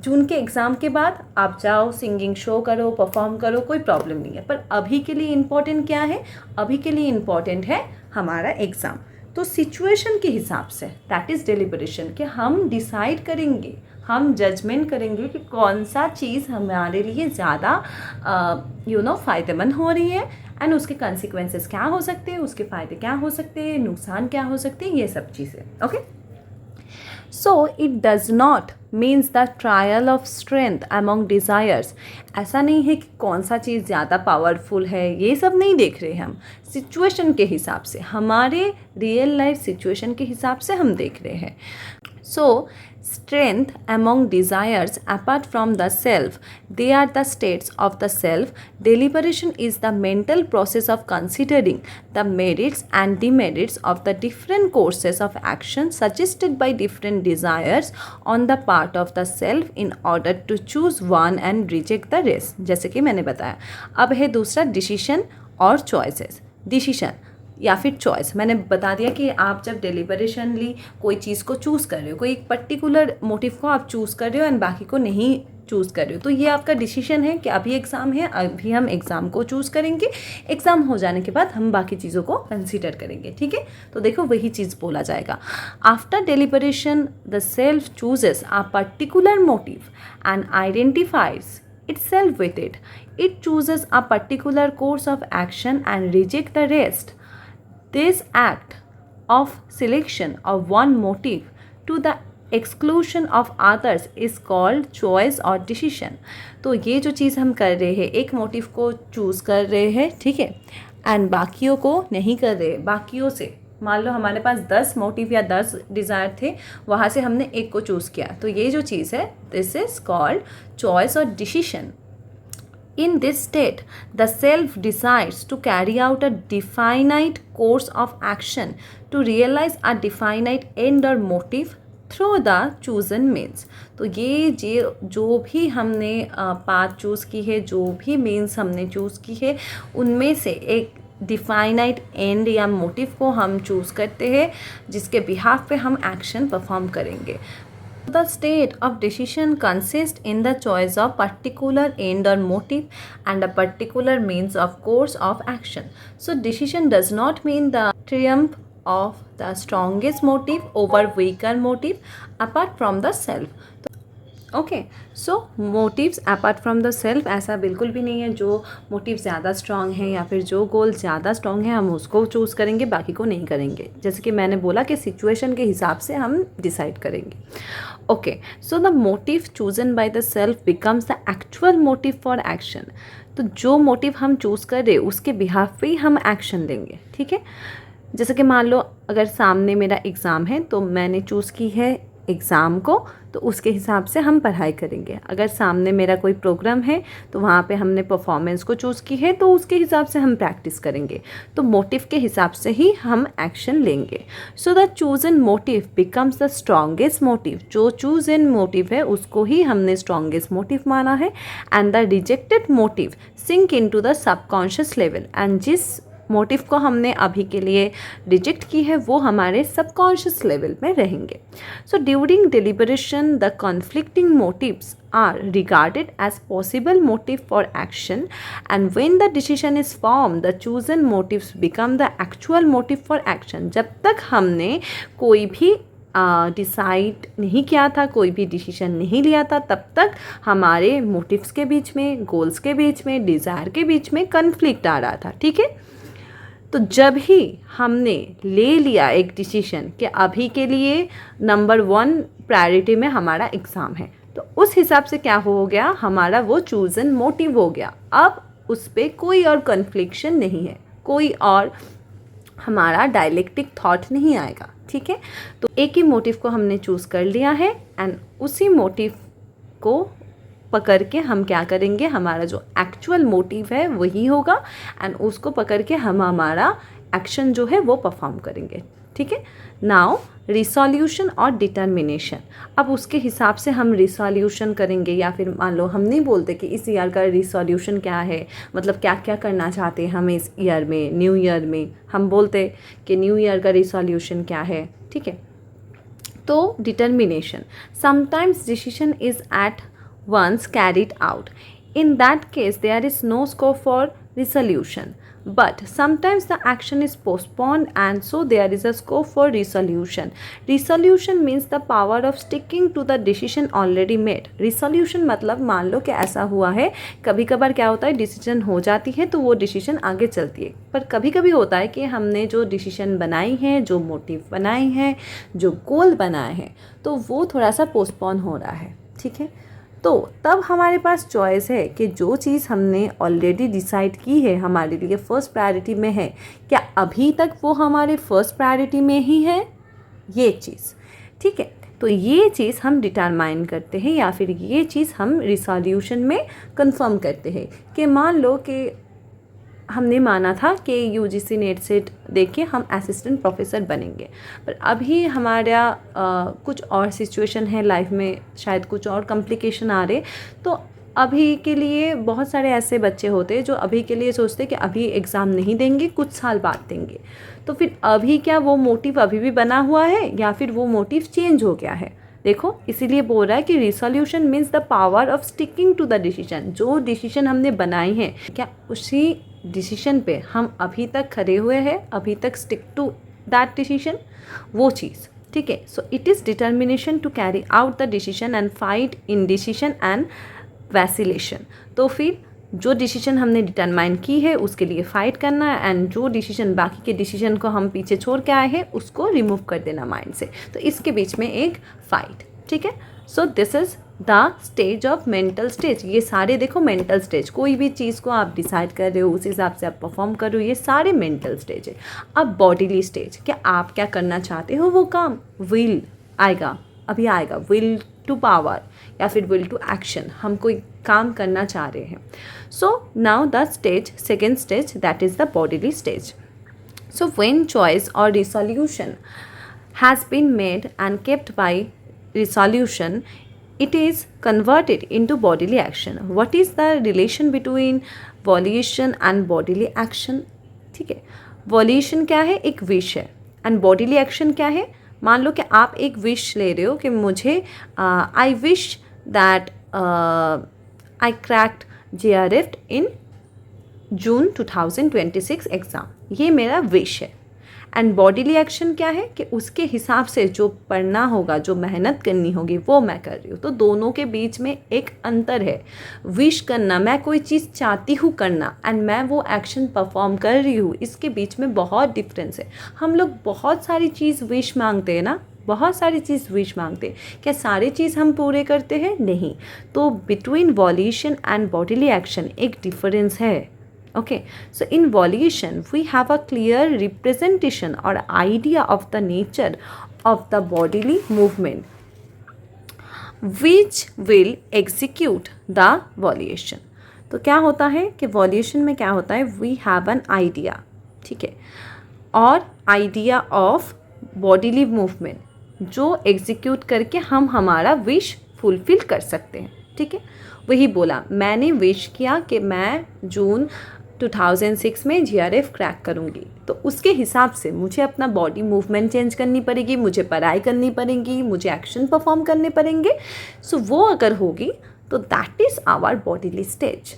जून के एग्ज़ाम के बाद आप जाओ, सिंगिंग शो करो, परफॉर्म करो, कोई प्रॉब्लम नहीं है, पर अभी के लिए इम्पॉर्टेंट क्या है? अभी के लिए इम्पॉर्टेंट है हमारा एग्ज़ाम। तो सिचुएशन के हिसाब से, दैट इज़ डेलिबरेशन, कि हम डिसाइड करेंगे, हम जजमेंट करेंगे कि कौन सा चीज़ हमारे लिए ज़्यादा फ़ायदेमंद हो रही है, एंड उसके कॉन्सिक्वेंसेस क्या हो सकते हैं, उसके फ़ायदे क्या हो सकते हैं, नुकसान क्या हो सकते हैं, ये सब चीज़ें। Okay, so it does not means the trial of strength among desires. ऐसा नहीं है कि कौन सा चीज़ ज़्यादा पावरफुल है, ये सब नहीं देख रहे हम। सिचुएशन के हिसाब से, हमारे रियल लाइफ सिचुएशन के हिसाब से हम देख रहे हैं। सो strength among desires apart from the self, they are the states of the self। deliberation is the mental process of considering the merits and demerits of the different courses of action suggested by different desires on the part of the self in order to choose one and reject the rest। जैसे कि मैंने बताया, अब है दूसरा decision और choices. Decision या फिर चॉइस, मैंने बता दिया कि आप जब डेलिबरेशनली कोई चीज़ को चूज़ कर रहे हो, कोई एक पर्टिकुलर मोटिव को आप चूज़ कर रहे हो एंड बाकी को नहीं चूज़ कर रहे हो, तो ये आपका डिसीजन है कि अभी एग्ज़ाम है, अभी हम एग्ज़ाम को चूज़ करेंगे, एग्ज़ाम हो जाने के बाद हम बाकी चीज़ों को कंसीडर करेंगे। ठीक है, तो देखो वही चीज़ बोला जाएगा। After deliberation the self chooses a particular motive and identifies itself with it। it chooses a particular course of action and reject the rest। this act of selection of one motive to the exclusion of others is called choice or decision। तो ये जो चीज़ हम कर रहे हैं, एक motive को choose कर रहे हैं, ठीक है, एंड बाकियों को नहीं कर रहे। बाकियों से मान लो हमारे पास 10 मोटिव या 10 डिज़ायर थे, वहाँ से हमने एक को चूज़ किया, तो ये जो चीज़ है, दिस इज़ कॉल्ड चॉइस और decision. In this state, the self decides to carry out a definite course of action to realize a definite end or motive through the chosen means। तो ये जो भी हमने पाथ चूज़ की है, जो भी मीन्स हमने चूज़ की है, उनमें से एक डिफाइनाइट एंड या मोटिव को हम चूज़ करते हैं, जिसके बिहाफ पे हम एक्शन परफॉर्म करेंगे। The state of decision consists in the choice of particular end or motive and a particular means of course of action। So decision does not mean the triumph of the strongest motive over weaker motive apart from the self। ओके, so motives apart from the self, ऐसा बिल्कुल भी नहीं है जो motive ज़्यादा strong है या फिर जो गोल ज़्यादा स्ट्रांग है हम उसको चूज़ करेंगे, बाकी को नहीं करेंगे। जैसे कि मैंने बोला कि सिचुएशन के हिसाब से हम डिसाइड करेंगे। Okay, so the motive chosen by the self becomes the actual motive for action. तो जो मोटिव हम चूज़ कर रहे उसके बिहाफ पे ही हम एक्शन लेंगे, ठीक है। जैसे कि मान लो अगर सामने मेरा एग्ज़ाम है तो मैंने चूज़ की है एग्ज़ाम को, तो उसके हिसाब से हम पढ़ाई करेंगे। अगर सामने मेरा कोई प्रोग्राम है तो वहाँ पे हमने परफॉर्मेंस को चूज़ की है तो उसके हिसाब से हम प्रैक्टिस करेंगे। तो मोटिव के हिसाब से ही हम एक्शन लेंगे। So the chosen motive becomes the strongest motive. जो चूजन मोटिव है उसको ही हमने स्ट्रॉन्गेस्ट मोटिव माना है। And the rejected motive sink into the subconscious level. And जिस मोटिव को हमने अभी के लिए रिजेक्ट की है वो हमारे सबकॉन्शियस लेवल में रहेंगे। So during deliberation the conflicting motives are regarded as possible motive for action, and when the decision is form the chosen motives become the actual motive for action. जब तक हमने कोई भी डिसाइड नहीं किया था, कोई भी डिसीजन नहीं लिया था, तब तक हमारे मोटिव्स के बीच में, गोल्स के बीच में, डिज़ायर के बीच में कन्फ्लिक्ट आ रहा था, ठीक है। तो जब ही हमने ले लिया एक डिसीजन कि अभी के लिए नंबर 1 प्रायोरिटी में हमारा एग्ज़ाम है, तो उस हिसाब से क्या हो गया, हमारा वो चूजन मोटिव हो गया। अब उस पर कोई और कन्फ्लिक्शन नहीं है, कोई और हमारा डायलेक्टिक थॉट नहीं आएगा, ठीक है। तो एक ही मोटिव को हमने चूज़ कर लिया है एंड उसी मोटिव को पकड़ के हम क्या करेंगे, हमारा जो एक्चुअल मोटिव है वही होगा एंड उसको पकड़ के हम हमारा एक्शन जो है वो परफॉर्म करेंगे, ठीक है। नाउ रिसोल्यूशन और डिटर्मिनेशन। अब उसके हिसाब से हम रिसोल्यूशन करेंगे, या फिर मान लो हम नहीं बोलते कि इस ईयर का रिसोल्यूशन क्या है, मतलब क्या क्या करना चाहते हैं हम इस ईयर में, न्यू ईयर में। हम बोलते कि न्यू ईयर का रिसोल्यूशन क्या है, ठीक है। तो determination, sometimes decision is at once carried out. In that case, there is no scope for resolution. But sometimes the action is postponed and so there is a scope for resolution. Resolution means the power of sticking to the decision already made. Resolution मतलब मान लो कि ऐसा हुआ है, कभी कभार क्या होता है डिसीजन हो जाती है तो वो डिसीजन आगे चलती है, पर कभी कभी होता है कि हमने जो डिसीजन बनाई है, जो मोटिव बनाई है, जो गोल बनाए हैं, तो वो थोड़ा सा पोस्टपोन हो रहा है, ठीक है। तो तब हमारे पास चॉइस है कि जो चीज़ हमने ऑलरेडी डिसाइड की है हमारे लिए फर्स्ट प्रायोरिटी में है, क्या अभी तक वो हमारे फर्स्ट प्रायोरिटी में ही है ये चीज़, ठीक है। तो ये चीज़ हम डिटरमाइन करते हैं या फिर ये चीज़ हम रिसोल्यूशन में कंफर्म करते हैं कि मान लो कि हमने माना था कि यूजीसी नेट सेट देके हम असिस्टेंट प्रोफेसर बनेंगे, पर अभी हमारा कुछ और सिचुएशन है लाइफ में, शायद कुछ और कॉम्प्लिकेशन आ रहे, तो अभी के लिए बहुत सारे ऐसे बच्चे होते हैं जो अभी के लिए सोचते हैं कि अभी एग्ज़ाम नहीं देंगे, कुछ साल बाद देंगे। तो फिर अभी क्या वो मोटिव अभी भी बना हुआ है या फिर वो मोटिव चेंज हो गया है? देखो, इसीलिए बोल रहा है कि resolution means the power of sticking to the decision. जो डिसीजन हमने बनाई है, क्या उसी डिसीजन पे हम अभी तक खड़े हुए हैं, अभी तक स्टिक टू दैट डिसीजन, वो चीज़, ठीक है। So it is determination to carry out the decision and fight indecision and vacillation. तो फिर जो डिसीजन हमने डिटरमाइन की है उसके लिए फ़ाइट करना है एंड जो डिसीजन, बाकी के डिसीजन को हम पीछे छोड़ के आए हैं उसको रिमूव कर देना माइंड से। तो इसके बीच में एक फ़ाइट, ठीक है। So this is the stage of mental stage. ये सारे देखो मेंटल स्टेज, कोई भी चीज़ को आप डिसाइड कर रहे हो उस हिसाब से आप परफॉर्म कर रहे हो, ये सारे मेंटल स्टेज है। अब बॉडीली स्टेज, क्या आप क्या करना चाहते हो वो काम, विल आएगा, अभी आएगा, विल टू पावर या फिर विल टू एक्शन, हम कोई काम करना चाह रहे हैं। सो now the stage, second stage, that is the bodily stage. So when choice or resolution has been made and kept by resolution, it is converted into bodily action. What is the relation between volition and bodily action? ठीक है, violation क्या है, एक wish है, and bodily action क्या है, मान लो कि आप एक विश ले रहे हो कि मुझे I wish that I cracked JRF in June 2026 exam, ये मेरा विश है। एंड बॉडीली एक्शन क्या है कि उसके हिसाब से जो पढ़ना होगा, जो मेहनत करनी होगी वो मैं कर रही हूँ। तो दोनों के बीच में एक अंतर है। विश करना, मैं कोई चीज़ चाहती हूँ करना, एंड मैं वो एक्शन परफॉर्म कर रही हूँ, इसके बीच में बहुत डिफरेंस है। हम लोग बहुत सारी चीज़ विश मांगते हैं ना, बहुत सारी चीज़ विश मांगते हैं, क्या सारी चीज़ हम पूरे करते हैं? नहीं। तो between violation and bodily action एक डिफरेंस है। Okay, so in volition we have a clear representation or idea of the nature of the bodily movement which will execute the volition. तो क्या होता है कि वॉल्यूशन में क्या होता है, we have an idea, ठीक है, और idea of bodily movement जो एग्जीक्यूट करके हम हमारा विश फुलफिल कर सकते हैं, ठीक है। वही बोला, मैंने विश किया कि मैं जून 2006 में GRF क्रैक करूँगी, तो उसके हिसाब से मुझे अपना बॉडी मूवमेंट चेंज करनी पड़ेगी, मुझे पढ़ाई करनी पड़ेगी, मुझे एक्शन परफॉर्म करने पड़ेंगे। सो वो अगर होगी तो that is our bodily stage.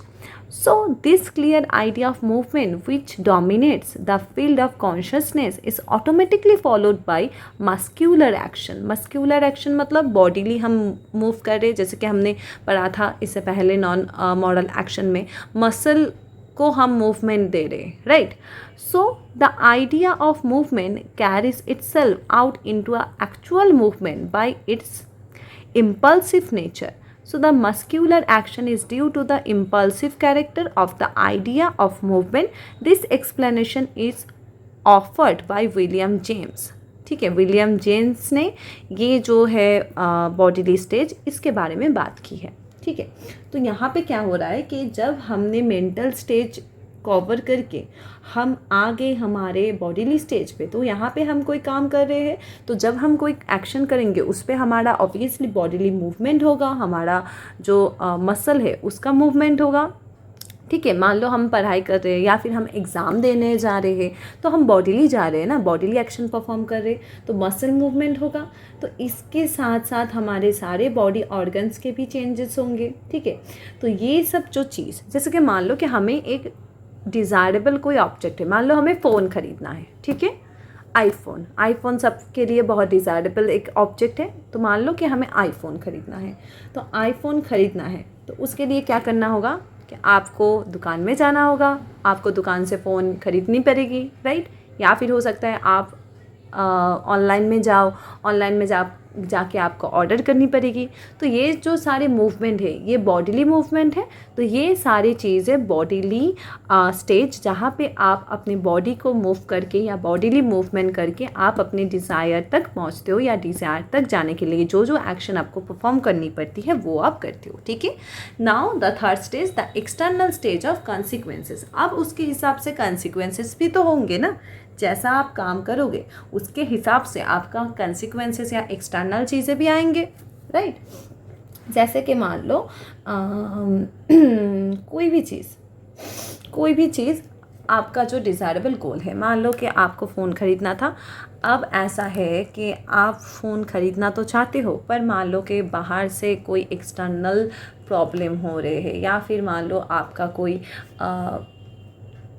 So this clear idea of movement which dominates the field of consciousness is automatically followed by muscular action. Muscular action मतलब bodily हम move कर रहे, जैसे कि हमने पढ़ा था इससे पहले नॉन मॉडल एक्शन में, मसल को हम मूवमेंट दे रहे, right. So the idea of movement carries itself out into a actual movement by it's impulsive nature. So the muscular action is due to the impulsive character of the idea of movement. This explanation is offered by William James. ठीक है, William James ने ये जो है bodily stage, इसके बारे में बात की है, ठीक है. तो यहाँ पे क्या हो रहा है कि जब हमने मेंटल स्टेज कवर करके हम आ गए हमारे बॉडीली स्टेज पे, तो यहाँ पे हम कोई काम कर रहे हैं, तो जब हम कोई एक्शन करेंगे उस पर हमारा ऑब्वियसली बॉडीली मूवमेंट होगा, हमारा जो मसल है उसका मूवमेंट होगा, ठीक है. मान लो हम पढ़ाई कर रहे हैं या फिर हम एग्ज़ाम देने जा रहे हैं, तो हम बॉडीली जा रहे हैं ना, बॉडीली एक्शन परफॉर्म कर रहे हैं, तो मसल मूवमेंट होगा. तो इसके साथ साथ हमारे सारे बॉडी ऑर्गन्स के भी चेंजेस होंगे, ठीक है. तो ये सब जो चीज़, जैसे कि मान लो कि हमें एक डिज़ायरेबल कोई ऑब्जेक्ट है, मान लो हमें फ़ोन ख़रीदना है, ठीक है, आईफोन सबके लिए बहुत डिज़ायरेबल एक ऑब्जेक्ट है. तो मान लो कि हमें आईफोन ख़रीदना है, तो आईफोन ख़रीदना है तो उसके लिए क्या करना होगा कि आपको दुकान में जाना होगा, आपको दुकान से फ़ोन ख़रीदनी पड़ेगी, राइट. या फिर हो सकता है आप ऑनलाइन में जाओ, ऑनलाइन में जाके आपको ऑर्डर करनी पड़ेगी. तो ये जो सारे मूवमेंट है ये बॉडीली मूवमेंट है. तो ये सारी चीज़ें बॉडीली स्टेज, जहाँ पे आप अपने बॉडी को मूव करके या बॉडीली मूवमेंट करके आप अपने डिज़ायर तक पहुँचते हो, या डिज़ायर तक जाने के लिए जो जो एक्शन आपको परफॉर्म करनी पड़ती है वो आप करते हो, ठीक है. Now the third stage, the external stage of consequences. अब उसके हिसाब से कॉन्सिक्वेंसेस भी तो होंगे ना, जैसा आप काम करोगे उसके हिसाब से आपका कंसिक्वेंसेस या एक्सटर्नल चीज़ें भी आएंगे, राइट. जैसे कि मान लो कोई भी चीज़ आपका जो डिज़ायरेबल गोल है, मान लो कि आपको फ़ोन ख़रीदना था. अब ऐसा है कि आप फ़ोन ख़रीदना तो चाहते हो, पर मान लो कि बाहर से कोई एक्सटर्नल प्रॉब्लम हो रहे हैं, या फिर मान लो आपका कोई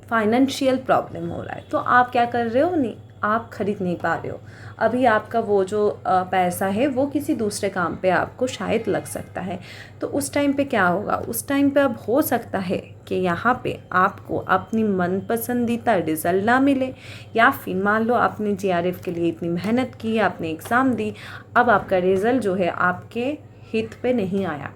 फाइनेंशियल प्रॉब्लम हो रहा है, तो आप क्या कर रहे हो, नहीं आप ख़रीद नहीं पा रहे हो. अभी आपका वो जो पैसा है वो किसी दूसरे काम पे आपको शायद लग सकता है. तो उस टाइम पे क्या होगा, उस टाइम पे अब हो सकता है कि यहाँ पे आपको अपनी मनपसंदीदा रिज़ल्ट ना मिले, या फिर मान लो आपने GRF के लिए इतनी मेहनत की, आपने एग्ज़ाम दी, अब आपका रिज़ल्ट जो है आपके हित पे नहीं आया,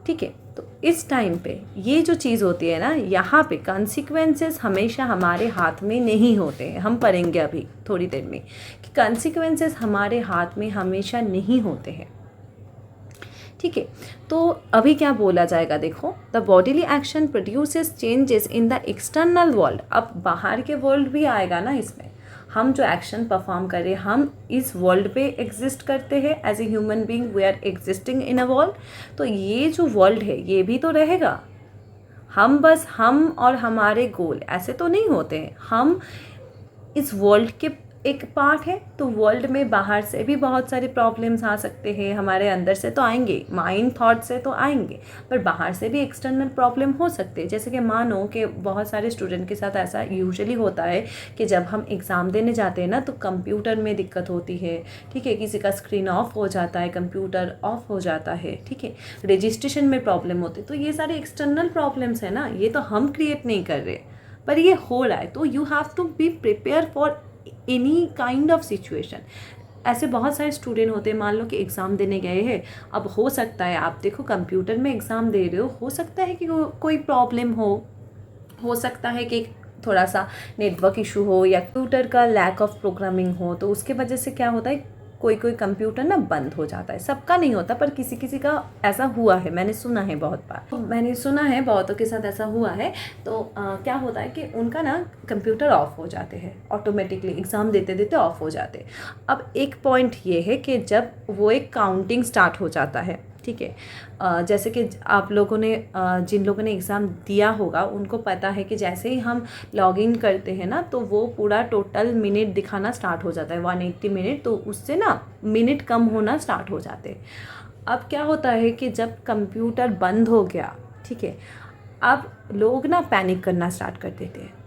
ठीक है. तो इस टाइम पे ये जो चीज़ होती है ना, यहाँ पे कॉन्सिक्वेंसेस हमेशा हमारे हाथ में नहीं होते हैं. हम पढ़ेंगे अभी थोड़ी देर में कि कॉन्सिक्वेंसेस हमारे हाथ में हमेशा नहीं होते हैं, ठीक है. तो अभी क्या बोला जाएगा, देखो, the bodily action produces changes in the external world. अब बाहर के वर्ल्ड भी आएगा ना इसमें, हम जो एक्शन परफॉर्म कर रहे हैं, हम इस वर्ल्ड पे एग्जिस्ट करते हैं as a human being, we are existing in a world. तो ये जो वर्ल्ड है ये भी तो रहेगा. हम और हमारे गोल ऐसे तो नहीं होते हैं. हम इस वर्ल्ड के एक पार्ट है। तो वर्ल्ड में बाहर से भी बहुत सारे प्रॉब्लम्स आ सकते हैं, हमारे अंदर से तो आएंगे, माइंड थॉट से तो आएंगे, पर बाहर से भी एक्सटर्नल प्रॉब्लम हो सकते हैं। जैसे कि मानो कि बहुत सारे स्टूडेंट के साथ ऐसा यूजुअली होता है कि जब हम एग्ज़ाम देने जाते हैं ना तो कंप्यूटर में दिक्कत होती है, ठीक है, किसी का स्क्रीन ऑफ हो जाता है, कंप्यूटर ऑफ हो जाता है, ठीक है, रजिस्ट्रेशन में प्रॉब्लम होती है। तो ये सारे एक्सटर्नल प्रॉब्लम्स है ना, ये तो हम क्रिएट नहीं कर रहे, पर ये हो रहा है। तो you have to be prepare for any kind of situation. ऐसे बहुत सारे स्टूडेंट होते हैं, मान लो कि एग्ज़ाम देने गए हैं, अब हो सकता है आप देखो कंप्यूटर में एग्ज़ाम दे रहे हो सकता है कि कोई प्रॉब्लम हो सकता है कि थोड़ा सा नेटवर्क इशू हो या कंप्यूटर का लैक ऑफ प्रोग्रामिंग हो, तो उसके वजह से क्या होता है कोई कंप्यूटर ना बंद हो जाता है। सबका नहीं होता पर किसी किसी का ऐसा हुआ है, मैंने सुना है बहुत बार, मैंने सुना है बहुतों के साथ ऐसा हुआ है। तो क्या होता है कि उनका ना कंप्यूटर ऑफ हो जाते हैं, ऑटोमेटिकली एग्ज़ाम देते देते ऑफ हो जाते हैं। अब एक पॉइंट ये है कि जब वो एक काउंटिंग स्टार्ट हो जाता है, ठीक है, जैसे कि आप लोगों ने जिन लोगों ने एग्ज़ाम दिया होगा उनको पता है कि जैसे ही हम लॉगिन करते हैं ना तो वो पूरा टोटल मिनट दिखाना स्टार्ट हो जाता है, 180 मिनट, तो उससे ना मिनट कम होना स्टार्ट हो जाते हैं। अब क्या होता है कि जब कंप्यूटर बंद हो गया, ठीक है, अब लोग ना पैनिक करना स्टार्ट कर देते हैं।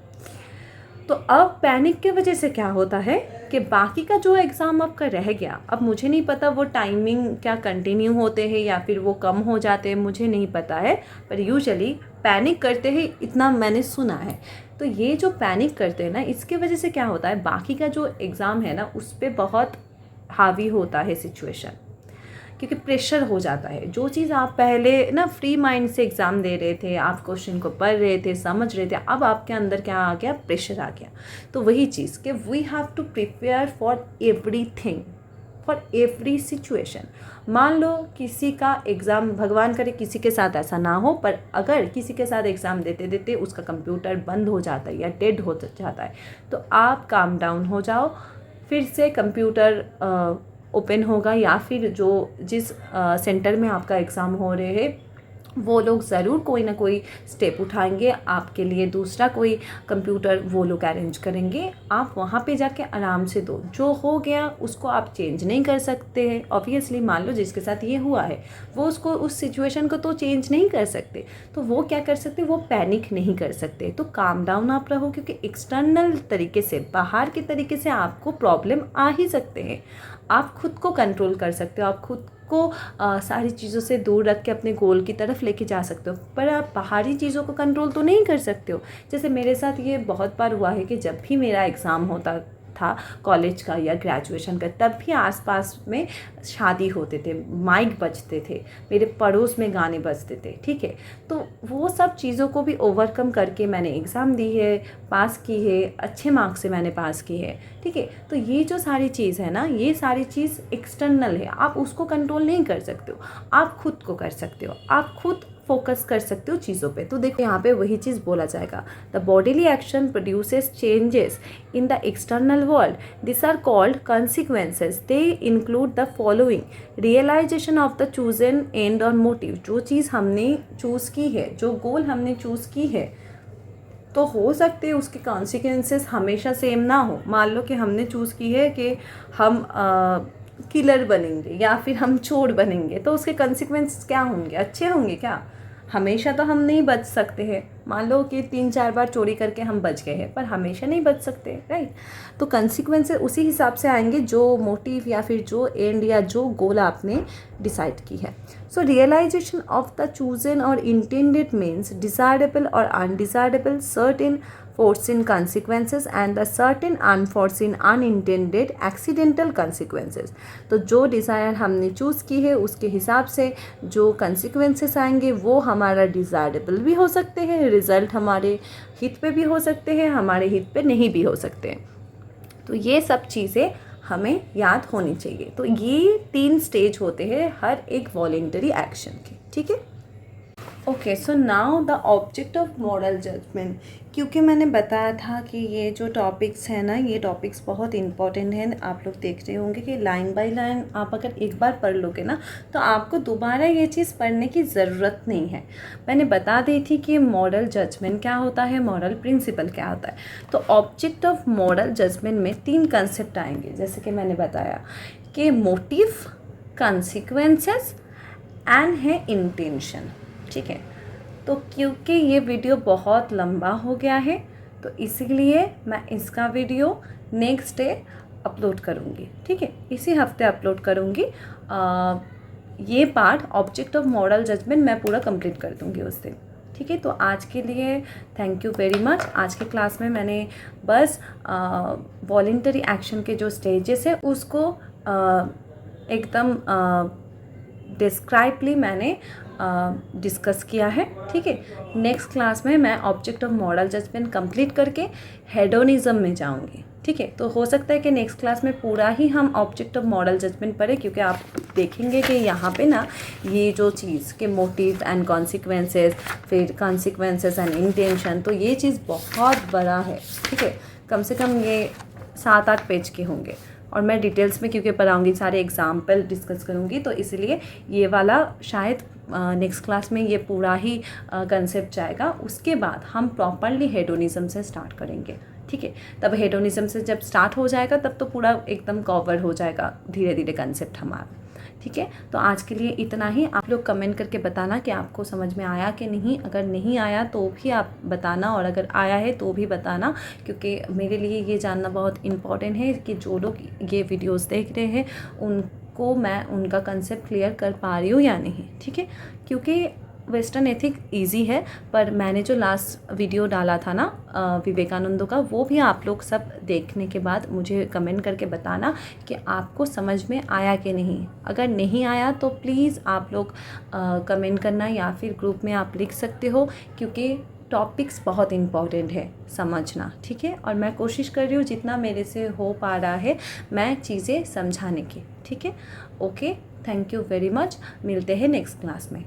तो अब पैनिक के वजह से क्या होता है कि बाकी का जो एग्ज़ाम आपका रह गया, अब मुझे नहीं पता वो टाइमिंग क्या कंटिन्यू होते हैं या फिर वो कम हो जाते हैं, मुझे नहीं पता है, पर यूजुअली पैनिक करते हैं, इतना मैंने सुना है। तो ये जो पैनिक करते हैं ना, इसके वजह से क्या होता है बाकी का जो एग्ज़ाम है ना उस पर बहुत हावी होता है सिचुएशन, क्योंकि प्रेशर हो जाता है। जो चीज़ आप पहले ना फ्री माइंड से एग्ज़ाम दे रहे थे, आप क्वेश्चन को पढ़ रहे थे, समझ रहे थे, अब आपके अंदर क्या आ गया, प्रेशर आ गया। तो वही चीज़ कि we have to prepare for everything, for every situation. मान लो किसी का एग्ज़ाम, भगवान करे किसी के साथ ऐसा ना हो, पर अगर किसी के साथ एग्ज़ाम देते देते उसका कंप्यूटर बंद हो जाता है या डेड हो जाता है, तो आप काम डाउन हो जाओ, फिर से कंप्यूटर ओपन होगा, या फिर जिस सेंटर में आपका एग्ज़ाम हो रहे हैं वो लोग ज़रूर कोई ना कोई स्टेप उठाएंगे आपके लिए, दूसरा कोई कंप्यूटर वो लोग अरेंज करेंगे, आप वहाँ पे जाके आराम से दो। जो हो गया उसको आप चेंज नहीं कर सकते हैं ऑब्वियसली। मान लो जिसके साथ ये हुआ है वो उसको उस सिचुएशन को तो चेंज नहीं कर सकते, तो वो क्या कर सकते, वो पैनिक नहीं कर सकते। तो काम डाउन आप रहो, क्योंकि एक्सटर्नल तरीके से, बाहर के तरीके से आपको प्रॉब्लम आ ही सकते हैं। आप खुद को कंट्रोल कर सकते हो, आप खुद को सारी चीज़ों से दूर रख के अपने गोल की तरफ लेके जा सकते हो, पर आप बाहरी चीज़ों को कंट्रोल तो नहीं कर सकते हो। जैसे मेरे साथ ये बहुत बार हुआ है कि जब भी मेरा एग्ज़ाम होता था कॉलेज का या ग्रेजुएशन का, तब भी आसपास में शादी होते थे, माइक बजते थे, मेरे पड़ोस में गाने बजते थे, ठीक है। तो वो सब चीज़ों को भी ओवरकम करके मैंने एग्ज़ाम दी है, पास की है, अच्छे मार्क्स से मैंने पास की है, ठीक है। तो ये जो सारी चीज़ है ना, ये सारी चीज़ एक्सटर्नल है, आप उसको कंट्रोल नहीं कर सकते हो, आप खुद को कर सकते हो, आप खुद फोकस कर सकते हो चीज़ों पे। तो देखो यहाँ पे वही चीज़ बोला जाएगा, the bodily action produces changes in the external world, this are called consequences, they include the following, realization of the chosen end और मोटिव। जो चीज़ हमने चूज़ की है, जो गोल हमने चूज़ की है, तो हो सकते हैं उसके कॉन्सिक्वेंसेस हमेशा सेम ना हो। मान लो कि हमने चूज़ की है कि हम किलर बनेंगे या फिर हम चोर बनेंगे, तो उसके कॉन्सिक्वेंसेस क्या होंगे, अच्छे होंगे क्या? हमेशा तो हम नहीं बच सकते हैं। मान लो कि 3-4 बार चोरी करके हम बच गए हैं, पर हमेशा नहीं बच सकते, राइट। तो कॉन्सिक्वेंसेस उसी हिसाब से आएंगे जो मोटिव या फिर जो एंड या जो गोल आपने डिसाइड की है। सो रियलाइजेशन ऑफ द चूजन और इंटेंडेड मीन्स डिजायरेबल और undesirable, certain foreseen consequences and the certain unforeseen unintended accidental consequences। तो जो डिज़ायर हमने चूज़ की है उसके हिसाब से जो consequences आएंगे वो हमारा डिज़ायरेबल भी हो सकते हैं, रिज़ल्ट हमारे हित पे भी हो सकते हैं, हमारे हित पे नहीं भी हो सकते हैं। तो ये सब चीज़ें हमें याद होनी चाहिए। तो ये 3 स्टेज होते हैं हर एक वॉलेंटरी एक्शन के, ठीक है। Okay, so now the object of moral judgement, क्योंकि मैंने बताया था कि ये जो टॉपिक्स हैं ना, ये टॉपिक्स बहुत इंपॉर्टेंट हैं। आप लोग देख रहे होंगे कि लाइन बाय लाइन आप अगर एक बार पढ़ लोगे ना तो आपको दोबारा ये चीज़ पढ़ने की ज़रूरत नहीं है। मैंने बता दी थी कि मॉरल जजमेंट क्या होता है, मॉरल प्रिंसिपल क्या होता है। तो ऑब्जेक्ट ऑफ मॉरल जजमेंट में 3 कंसेप्ट आएंगे, जैसे कि मैंने बताया कि मोटिव, कंसिक्वेंसेस एंड है इंटेंशन। ठीक है, तो क्योंकि ये वीडियो बहुत लंबा हो गया है तो इसीलिए मैं इसका वीडियो नेक्स्ट डे अपलोड करूँगी। ठीक है, इसी हफ्ते अपलोड करूँगी। ये part object of moral judgement मैं पूरा कंप्लीट कर दूँगी उस दिन। ठीक है, तो आज के लिए थैंक यू वेरी मच। आज के क्लास में मैंने बस वॉलंटरी एक्शन के जो स्टेजेस है उसको एकदम डिस्क्राइबली मैंने डिस्कस किया है। ठीक है, नेक्स्ट क्लास में मैं object of moral judgement complete करके हेडोनिज्म में जाऊंगी। ठीक है, तो हो सकता है कि नेक्स्ट क्लास में पूरा ही हम ऑब्जेक्ट ऑफ मॉरल जजमेंट पढ़ें, क्योंकि आप देखेंगे कि यहाँ पे ना ये जो चीज़ के मोटिव एंड कॉन्सिक्वेंसेस, फिर कॉन्सिक्वेंसेस एंड इंटेंशन, तो ये चीज़ बहुत बड़ा है। ठीक है, कम से कम ये 7-8 पेज के होंगे और मैं डिटेल्स में क्योंकि पढ़ाऊँगी, सारे एग्जाम्पल डिस्कस करूँगी, तो इसलिए ये वाला शायद नेक्स्ट क्लास में ये पूरा ही कंसेप्ट जाएगा। उसके बाद हम प्रॉपरली हेडोनिज्म से स्टार्ट करेंगे। ठीक है, तब हेडोनिज्म से जब स्टार्ट हो जाएगा तब तो पूरा एकदम कवर हो जाएगा धीरे धीरे कंसेप्ट हमारा। ठीक है, तो आज के लिए इतना ही। आप लोग कमेंट करके बताना कि आपको समझ में आया कि नहीं। अगर नहीं आया तो भी आप बताना, और अगर आया है तो भी बताना, क्योंकि मेरे लिए ये जानना बहुत इम्पॉर्टेंट है कि जो लोग ये वीडियोस देख रहे हैं उनको मैं उनका कंसेप्ट क्लियर कर पा रही हूँ या नहीं। ठीक है, क्योंकि वेस्टर्न एथिक इजी है, पर मैंने जो लास्ट वीडियो डाला था ना विवेकानंदों का, वो भी आप लोग सब देखने के बाद मुझे कमेंट करके बताना कि आपको समझ में आया कि नहीं। अगर नहीं आया तो प्लीज़ आप लोग कमेंट करना, या फिर ग्रुप में आप लिख सकते हो, क्योंकि टॉपिक्स बहुत इम्पॉर्टेंट है समझना। ठीक है, और मैं कोशिश कर रही हूँ जितना मेरे से हो पा रहा है मैं चीज़ें समझाने की। ठीक है, okay, thank you very much. मिलते हैं नेक्स्ट क्लास में।